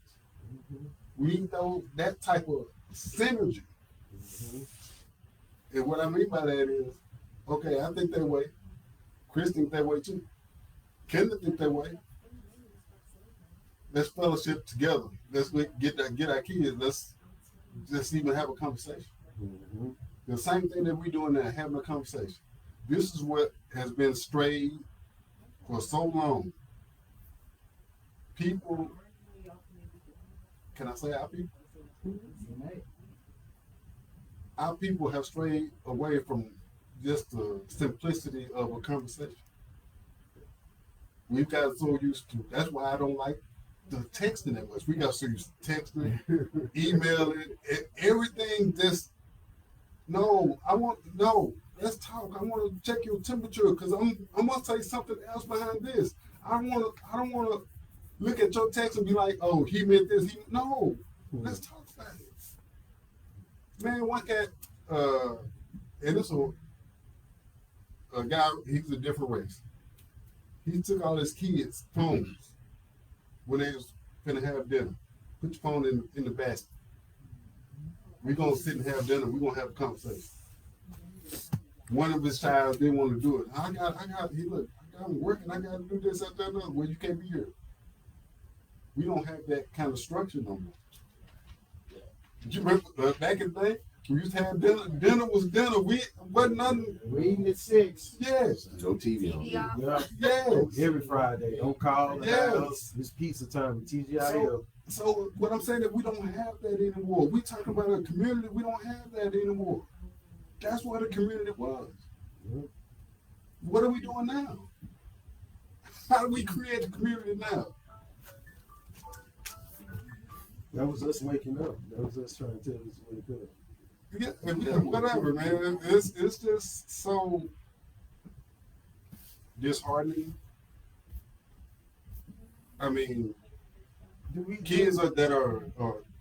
S4: We need that type of synergy. And what I mean by that is, okay, I think that way. Chris thinks that way too. Kendra thinks that way. Let's fellowship together. Let's get our kids. Let's just even have a conversation. The same thing that we're doing now, having a conversation. This is what has been strayed for so long. People, can I say our people? Our people have strayed away from just the simplicity of a conversation. We've got so used to, that's why I don't like the texting that much. We got so used to texting, emailing, everything just, let's talk. I want to check your temperature because I'm gonna say something else behind this. I don't want to look at your text and be like, oh, he meant this. No, let's talk about it. Man, one cat, and this a guy, he's a different race. He took all his kids' phones when they was finna have dinner. Put your phone in the basket. We're gonna sit and have dinner. We're gonna have a conversation. One of his child didn't want to do it. I'm working, I gotta do this, that, that. Well, you can't be here. We don't have that kind of structure no more. Did you remember back in the day? We used to have dinner. Dinner was dinner. We wasn't nothing.
S2: We eating at 6.
S4: Yes.
S3: No TV on.
S1: Yeah.
S4: Yes.
S1: Every Friday. Don't call the
S4: Yes.
S1: house. It's pizza time. TGIL.
S4: So what I'm saying is we don't have that anymore. We talk about a community. We don't have that anymore. That's what a community was. What are we doing now? How do we create a community now?
S1: That was us waking up. That was us trying to tell us to wake up.
S4: Yeah, whatever, man. It's just so disheartening. I mean, kids that are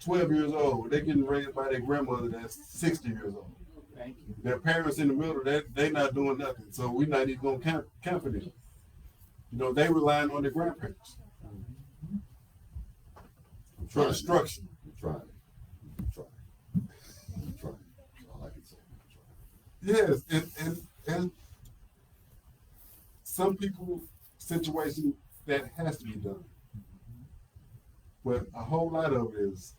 S4: 12 years old, they're getting raised by their grandmother that's 60 years old.
S2: Thank you.
S4: Their parents in the middle, they're not doing nothing. So we're not even going to count for them. They relying on their grandparents. For the structure.
S3: I'm trying. That's all I can say.
S4: Yes, and some people situation that has to be done, but a whole lot of it is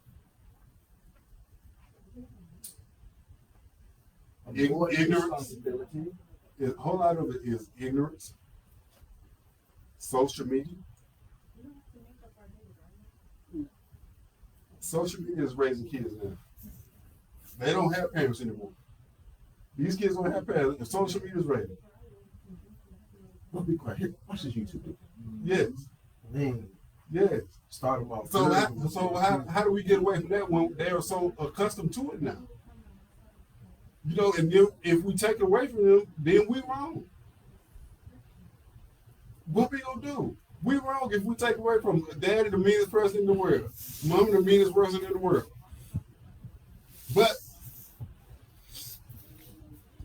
S1: Avoid
S4: ignorance.
S1: responsibility.
S4: A whole lot of it is ignorance, social media. Social media is raising kids now. They don't have parents anymore. These kids don't have parents. And social media is raising.
S3: Don't be quiet. Watch this YouTube video.
S4: Yes,
S1: Man,
S4: yes.
S1: start them off.
S4: So how do we get away from that when they are so accustomed to it now? You know, and then if we take it away from them, then we wrong. What we gonna do? We wrong if we take away from daddy, the meanest person in the world, mom, the meanest person in the world. But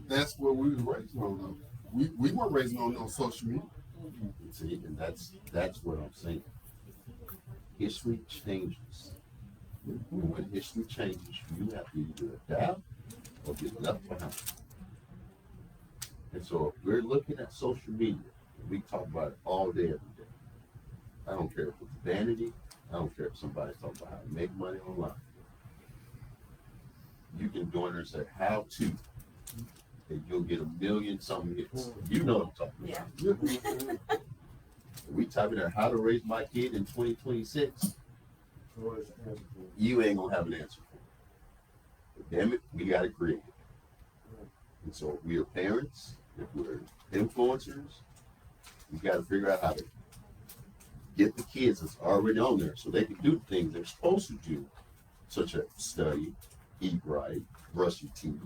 S4: that's what we was raised on. Though. We weren't raised on no social media.
S3: See, and that's what I'm saying. History changes. And when history changes, you have to either adapt or get left behind. And so if we're looking at social media, and we talk about it all day, every day. I don't care if it's vanity. I don't care if somebody's talking about how to make money online. You can join her and say how to, and you'll get 1 million something hits. You know what I'm talking about. We type in there how to raise my kid in 2026. You ain't gonna have an answer for it. But damn it, we gotta create it. And so if we are parents, if we're influencers, we gotta figure out how to get the kids that's already on there so they can do the things they're supposed to do, such as study, eat right, brush your teeth,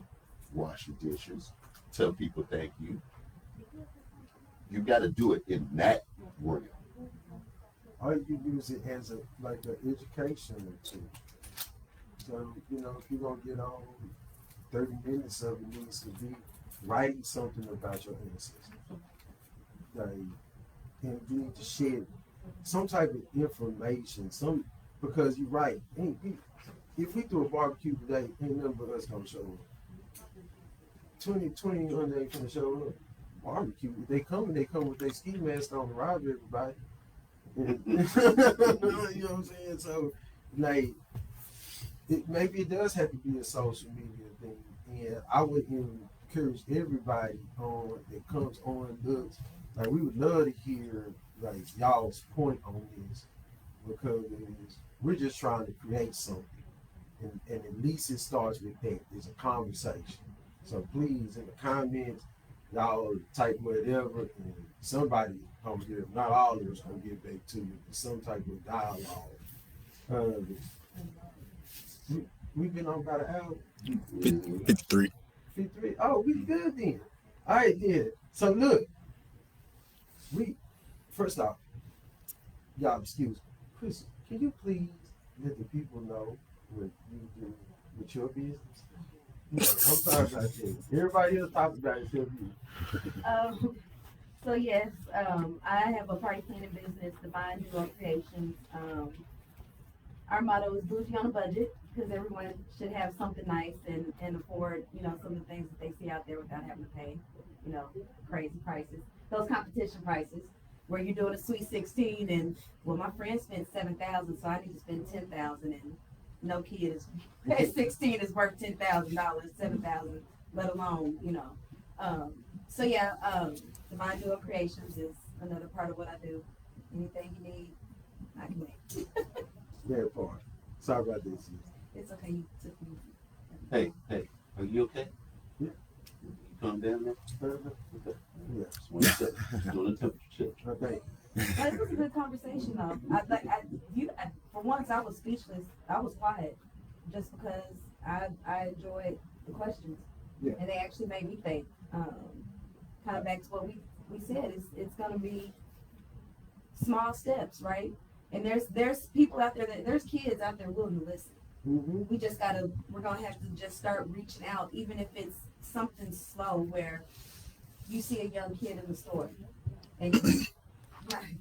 S3: wash your dishes, tell people thank you. You got to do it in that way.
S1: Or you can use it as an education tool. So, you know, if you're going to get on 30 minutes of it needs to be writing something about your ancestors. Like, and you need to share some type of information, because you're right. If we do a barbecue today, ain't nothing but us gonna show up. 20 ain't gonna show up. Barbecue, if they come with their ski mask on to rob everybody. You know what I'm saying? So, like, maybe it does have to be a social media thing, and I would encourage everybody that comes on looks. Like, we would love to hear like y'all's point on this, because we're just trying to create something, and at least it starts with that. It's a conversation. So please, in the comments, y'all type whatever, and somebody gonna give. Not all of us gonna get back to you, but some type of dialogue. We've been on about an hour.
S7: 53.
S1: 53. Oh, we good then. All right, then. So look. First off, y'all excuse me. Chris, can you please let the people know what you do with your business? I'm sorry about that. Everybody else talks about it except you.
S6: So yes, I have a party planning business, Divine Duo Creations. Our motto is bougie on a budget, because everyone should have something nice and afford, you know, some of the things that they see out there without having to pay, you know, crazy prices. Those competition prices, where you're doing a sweet 16 and, well, my friend spent $7,000, so I need to spend $10,000, and no kid is at 16 is worth $10,000, $7,000, let alone, you know. So yeah, Divine Duo Creations is another part of what I do. Anything you need, I can make.
S1: That part. Sorry about this.
S6: It's okay. You took me.
S3: Hey, are you okay?
S1: Yeah.
S3: You calm down now? Okay.
S1: Yeah.
S3: Just want to check. Doing a temperature check.
S1: Okay.
S6: But it was a good conversation though. For once I was speechless. I was quiet, just because I enjoyed the questions.
S1: Yeah.
S6: And they actually made me think. Kind of back to what we said. It's gonna be small steps, right? And there's people out there there's kids out there willing to listen.
S1: Mm-hmm.
S6: We're gonna have to just start reaching out, even if it's something slow, where you see a young kid in the store and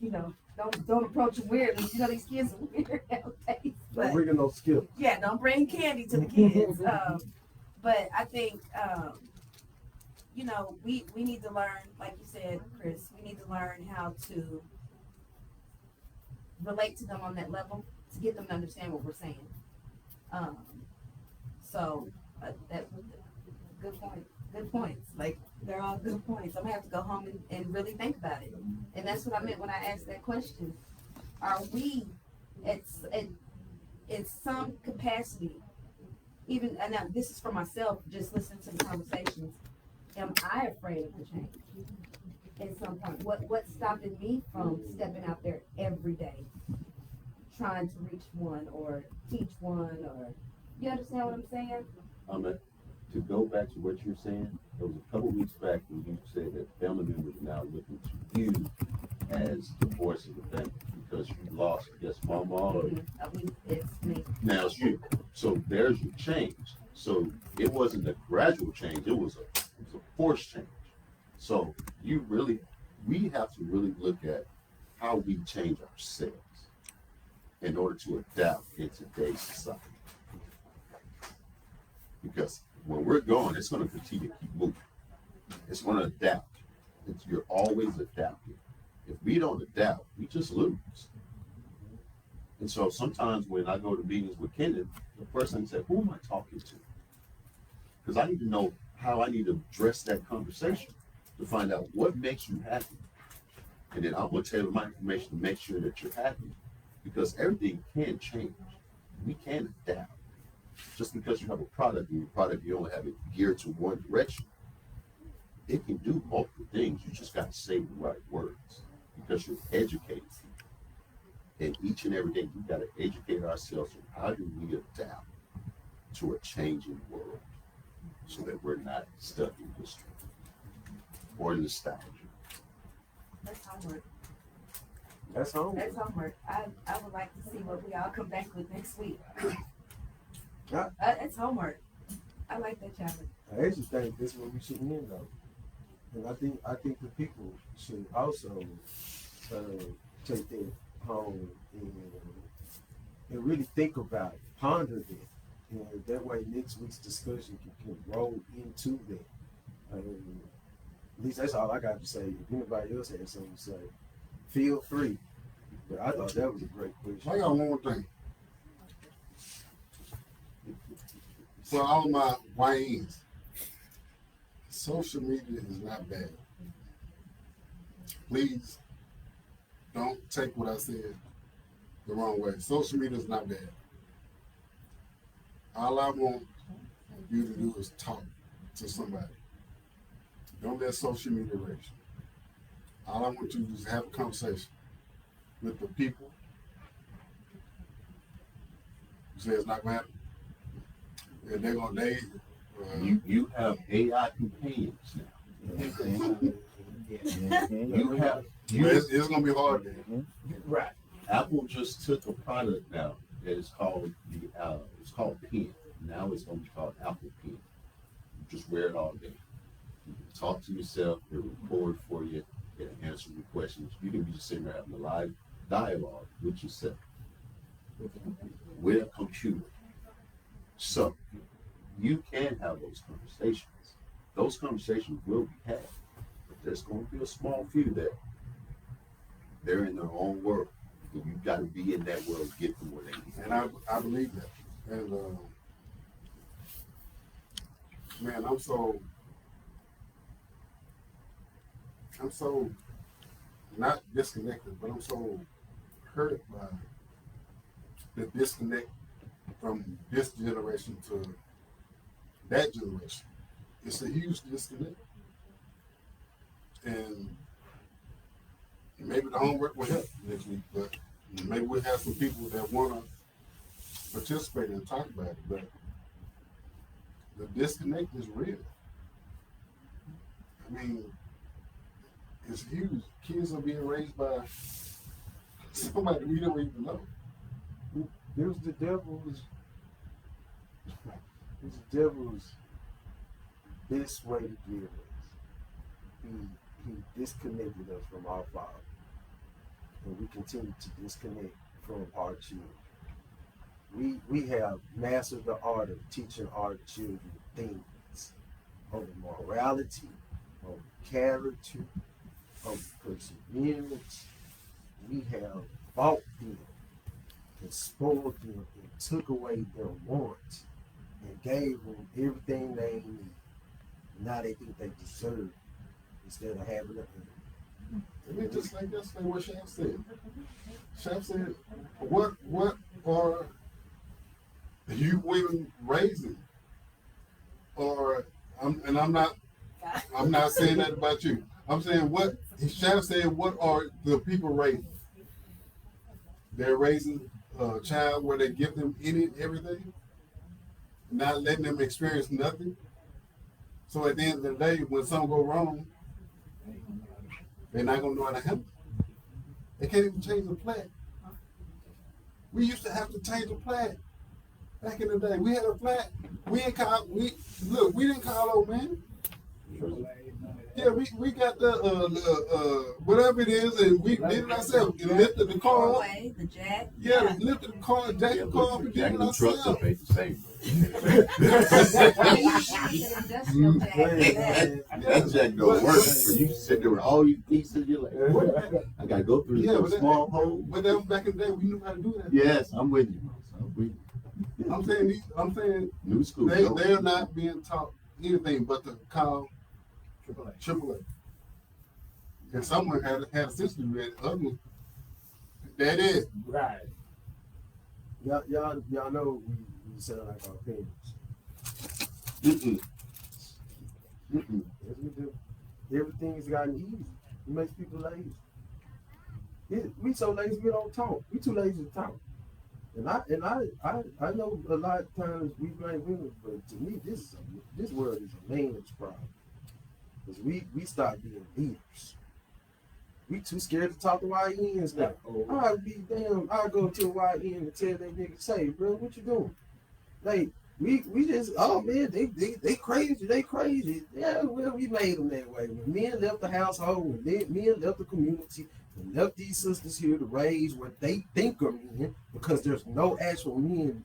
S6: you know, don't approach them weirdly. You know, these kids are weird nowadays.
S1: Don't bring no skill.
S6: Yeah, don't bring candy to the kids. But I think you know, we need to learn, like you said, Chris, we need to learn how to relate to them on that level to get them to understand what we're saying. Um, so that good point. Good points. Like they're all good points. I'm gonna have to go home and really think about it. And that's what I meant when I asked that question. Are we at some capacity, even, and now this is for myself, just listening to the conversations, am I afraid of the change at some point? What's stopping me from stepping out there every day, trying to reach one or teach one, or, you understand what I'm saying?
S3: To go back to what you're saying, there was a couple weeks back when you said that family members are now looking to you as the voice of the family because you lost, I guess, mama or
S6: It's me.
S3: now it's you. So there's your change. So it wasn't a gradual change, it was a forced change. So we have to really look at how we change ourselves in order to adapt in today's society. Because when we're going, it's going to continue to keep moving. It's going to adapt. You're always adapting. If we don't adapt, we just lose. And so sometimes when I go to meetings with Kenan, the first thing I say, who am I talking to? Because I need to know how I need to address that conversation to find out what makes you happy. And then I'm going to tailor my information to make sure that you're happy. Because everything can change. We can adapt. Just because you have a product and your product, you only have it geared to one direction. It can do multiple things. You just got to say the right words because you're educating people. And each and every day, we got to educate ourselves on how do we adapt to a changing world so that we're not stuck in history or nostalgia.
S6: That's homework.
S1: That's home.
S6: That's homework. I would like to see what we all come back with next week.
S1: Yeah.
S6: It's homework. I like that challenge.
S1: I actually think that's what we should end though. And I think the people should also take that home and really think about it, ponder it. And that way next week's discussion can roll into that. At least that's all I got to say. If anybody else has something to say, feel free. But I thought that was a great question.
S4: I got one more thing. For all my YNs, social media is not bad. Please don't take what I said the wrong way. Social media is not bad. All I want you to do is talk to somebody. Don't let social media raise you. All I want you to do is have a conversation with the people. You say it's not going to happen. And they're going to,
S3: You have AI companions now. You have,
S4: it's going to be hard then.
S3: right. Apple just took a product now that is called it's called Pen. Now it's going to be called Apple Pen. You just wear it all day. You can talk to yourself. It will record for you. It'll answer your questions. You can be just sitting there having a live dialogue with yourself with a computer. So you can have those conversations. Those conversations will be had. But there's going to be a small few that they're in their own world. And you've got to be in that world to get them where they need.
S4: And I believe that. And man, I'm so not disconnected, but I'm so hurt by the disconnect from this generation to that generation. It's a huge disconnect. And maybe the homework will help next week, but maybe we'll have some people that want to participate and talk about it. But the disconnect is real. I mean, it's huge. Kids are being raised by somebody we don't even know.
S1: It was the devil's best way to get us. He disconnected us from our Father. And we continue to disconnect from our children. We have mastered the art of teaching our children things on morality, of character, of perseverance. We have fought them and spoiled them and took away their wants and gave them everything they need. Now they think they deserve instead of having it.
S4: I mean, just like what Shaq said. Shaq said, what are you women raising? Or I'm not saying that about you. I'm saying what Shaq said, what are the people raising? They're raising a child where they give them everything, not letting them experience nothing. So at the end of the day, when something go wrong, they're not gonna know how to handle it. They can't even change the plat. We used to have to change the plat back in the day. We had a plat. We didn't call old man. Yeah, we got the whatever it is, and we did it ourselves. And lifted the car up.
S6: The jack.
S4: Yeah, lifted the car, jacked the car up, and did it
S3: trucks up
S4: ourselves.
S3: ain't the same. That jack don't work. When you sit there with all these pieces, you're like, what? I gotta go through this small hole.
S4: But that was back in the day, we knew how to do that.
S3: Yes, I'm with you.
S4: I'm saying
S3: New school.
S4: they're not being taught anything but to call AAA. And someone had a sister read other. That is.
S2: Right.
S1: Y'all know we sound like our parents.
S3: Mm-mm.
S1: Yes, we do. Everything's gotten easy. It makes people lazy. We so lazy we don't talk. We too lazy to talk. And I know a lot of times we blame women, but to me this world is a man's problem. Because we start being leaders. We too scared to talk to YNs now. I'd be damn, I'll go to a YN and tell that nigga, say, bro, what you doing? Like, we just, oh man, they crazy. Yeah, well, we made them that way. When men left the household, when men left the community, and left these sisters here to raise what they think are men, because there's no actual men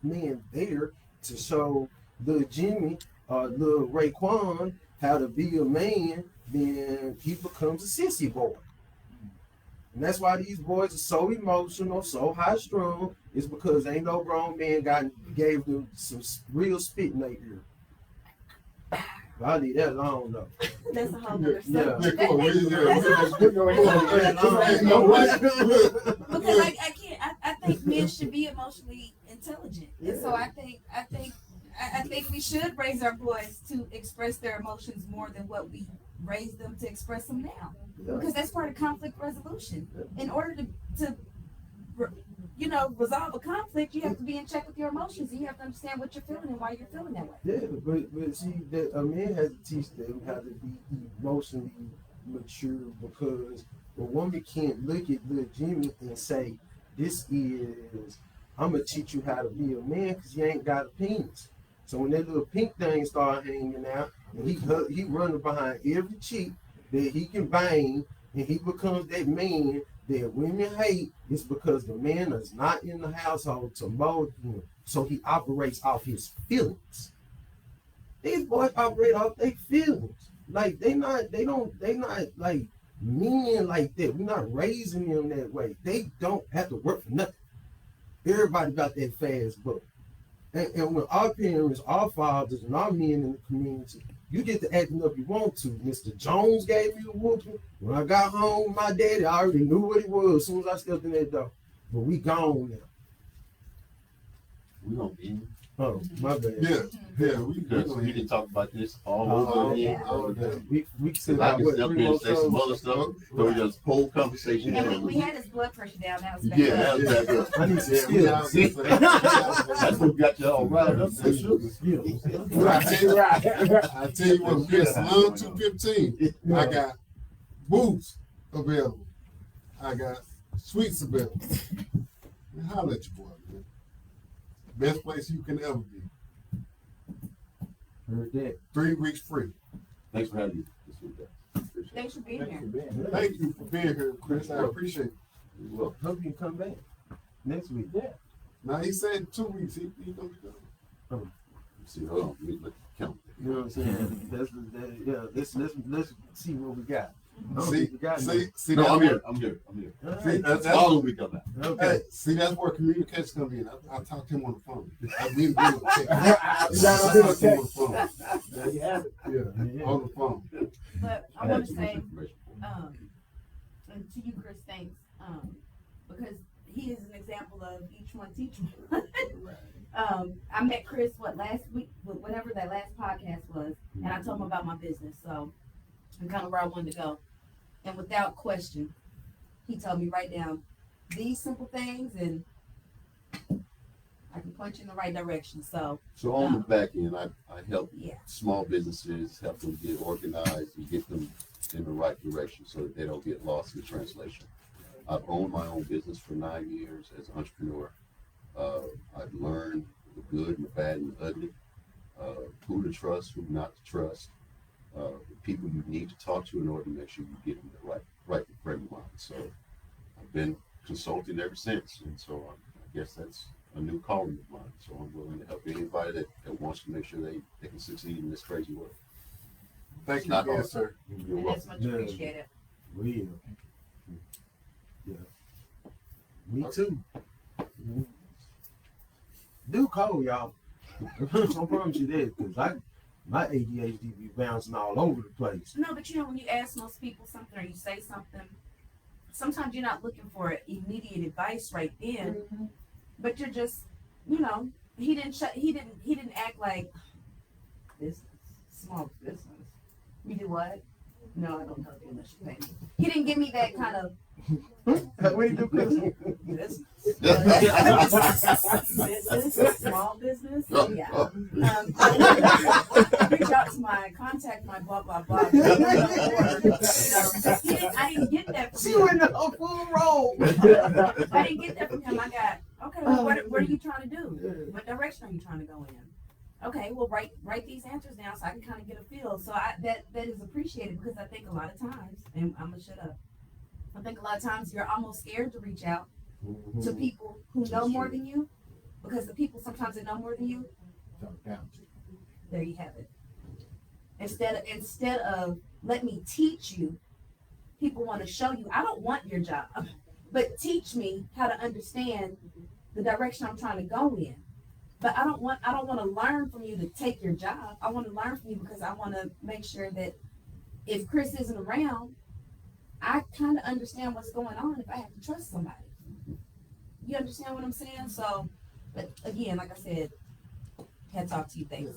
S1: there to show little Jimmy or little Raekwon how to be a man, then he becomes a sissy boy. And that's why these boys are so emotional, so high strung. It's because ain't no grown man gave them some real spit in their ear. But I leave that alone though.
S6: That's a whole other
S1: Yeah.
S6: subject. Because I think men should be emotionally intelligent, and so I think we should raise our boys to express their emotions more than what we raise them to express them now, because that's part of conflict resolution. In order to resolve a conflict, you have to be in check with your emotions, and you have to understand what you're feeling and why you're feeling that way.
S1: Yeah, but see, a man has to teach them how to be emotionally mature, because a woman can't look at little Jimmy and say, I'm gonna teach you how to be a man, because you ain't got a penis. So when that little pink thing start hanging out, and he running behind every chick that he can bang, and he becomes that man that women hate, is because the man is not in the household to mold him. So he operates off his feelings. These boys operate off their feelings. Like they not like men like that. We're not raising them that way. They don't have to work for nothing. Everybody got that fast book. And when our parents, our fathers, and our men in the community, you get to acting up you want to. Mr. Jones gave me a whooping. When I got home with my daddy, I already knew what it was as soon as I stepped in that door. But we gone now.
S3: We gonna be.
S1: Oh, my bad.
S4: Yeah, we
S3: can talk about this all over again.
S1: We can sit
S3: I
S1: out
S3: can
S1: with
S3: step in and say some other stuff. So we just whole conversation.
S6: And we had his blood pressure down. That was
S3: Yeah, that was that good.
S1: I need some skills.
S3: That's what got you all riled up.
S4: I tell you what, we at Salon 215. I got boots available. I got sweets available. Man, holla at your boy, man. Best place you can ever be.
S1: Heard that.
S4: 3 weeks free.
S3: Thanks for having me this week, guys. Appreciate it.
S6: Thanks for being here.
S4: Thank you for being here, Chris. I appreciate it.
S3: You're welcome.
S1: Hope you can come back next week.
S2: Yeah.
S4: Now he said 2 weeks. He gonna be done.
S3: Let's see, hold on. Let me look at the calendar.
S1: You know what I'm saying? Let's see what we got. I don't
S4: See,
S1: think we got nothing.
S4: see,
S3: No,
S4: that's
S3: I'm
S4: where-
S3: here. I'm here. I'm here.
S1: All
S4: See,
S1: right.
S4: that's
S3: All week on that.
S1: Okay.
S4: Hey, see, that's where communication comes in. I talked to him on the phone. I really do a text.
S2: Y'all do a
S4: I talked to him on the phone.
S2: There you have it.
S4: Yeah, on the phone.
S6: But I
S3: I
S6: want
S3: had
S6: to
S3: too much
S6: say,
S3: information.
S6: and to you, Chris, thanks, because he is an example of each one teach one. I met Chris last week, whatever that last podcast was, and I told him about my business, so and kind of where I wanted to go. And without question, he told me write down these simple things, and I can point you in the right direction. So
S3: So on the back end, I help
S6: yeah,
S3: small businesses, help them get organized and get them in the right direction so that they don't get lost in translation. I've owned my own business for 9 years as an entrepreneur. I've learned the good and the bad and the ugly, who to trust, who not to trust, the people you need to talk to in order to make sure you get in the right frame of mind. So I've been consulting ever since, and so I guess that's a new calling of mine. So I'm willing to help anybody that wants to make sure they can succeed in this crazy world.
S4: Thank you
S3: Not
S4: again,
S3: hard.
S4: sir.
S3: You're
S6: and that's
S3: welcome.
S6: much appreciated.
S1: Real. Yeah. Me too. Do call y'all. I promise you that, because my ADHD be bouncing all over the place.
S6: No, but you know, when you ask most people something or you say something, sometimes you're not looking for immediate advice right then, but you're just, you know, he didn't act like business, small business. You do what? No, I don't help you unless you pay me. He didn't give me that kind of
S1: What do you do, Chris?
S6: business. Business, small business, yeah. Reach out to my contact, my blah blah blah. I didn't get that from
S1: She
S6: him.
S1: went a full roll.
S6: I didn't get that from him. I got okay. Well, what are you trying to do? What direction are you trying to go in? Okay, well, write these answers down so I can kind of get a feel. So that is appreciated because I think a lot of times, and I'm gonna shut up. I think a lot of times you're almost scared to reach out to people who know more than you, because the people sometimes that know more than you,
S2: Talk down to you.
S6: there you have it. Instead of let me teach you, people want to show you. I don't want your job, but teach me how to understand the direction I'm trying to go in. But I don't want to learn from you to take your job. I want to learn from you because I want to make sure that if Chris isn't around, I kind of understand what's going on if I have to trust somebody. You understand what I'm saying? So, but again, like I said, had talked to you. Thanks.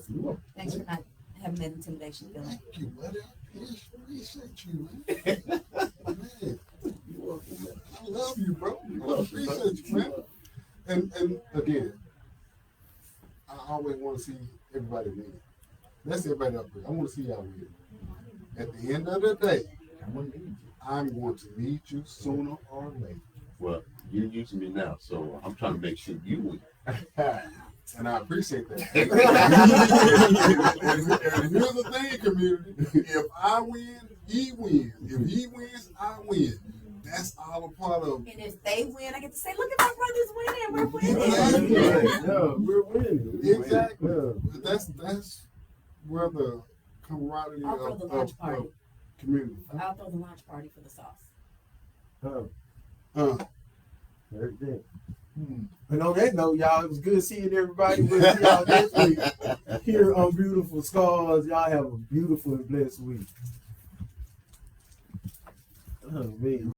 S6: Thanks for not having that intimidation feeling.
S4: Thank you, buddy. I appreciate you, man. Man,
S3: You're welcome, man.
S4: I love you, bro. I appreciate you, man. And again, I always want to see everybody win. That's everybody up here. I want to see y'all win. At the end of the day, I'm going to need you sooner or later.
S3: Well, you're using me now, so I'm trying to make sure you win.
S4: And I appreciate that. And here's the thing, community. If I win, he wins. If he wins, I win. That's all a part of.
S6: And if they win, I get to say, "Look at my brothers winning. We're winning."
S1: Yeah, we're winning.
S4: Exactly.
S1: Yeah.
S4: That's where the camaraderie
S6: I'll throw the lunch party.
S4: of community.
S6: I'll throw the lunch party for the sauce.
S1: Very good. And on that note, y'all, it was good seeing everybody. We'll see y'all next week here on Beautiful Scars. Y'all have a beautiful and blessed week. Oh, man.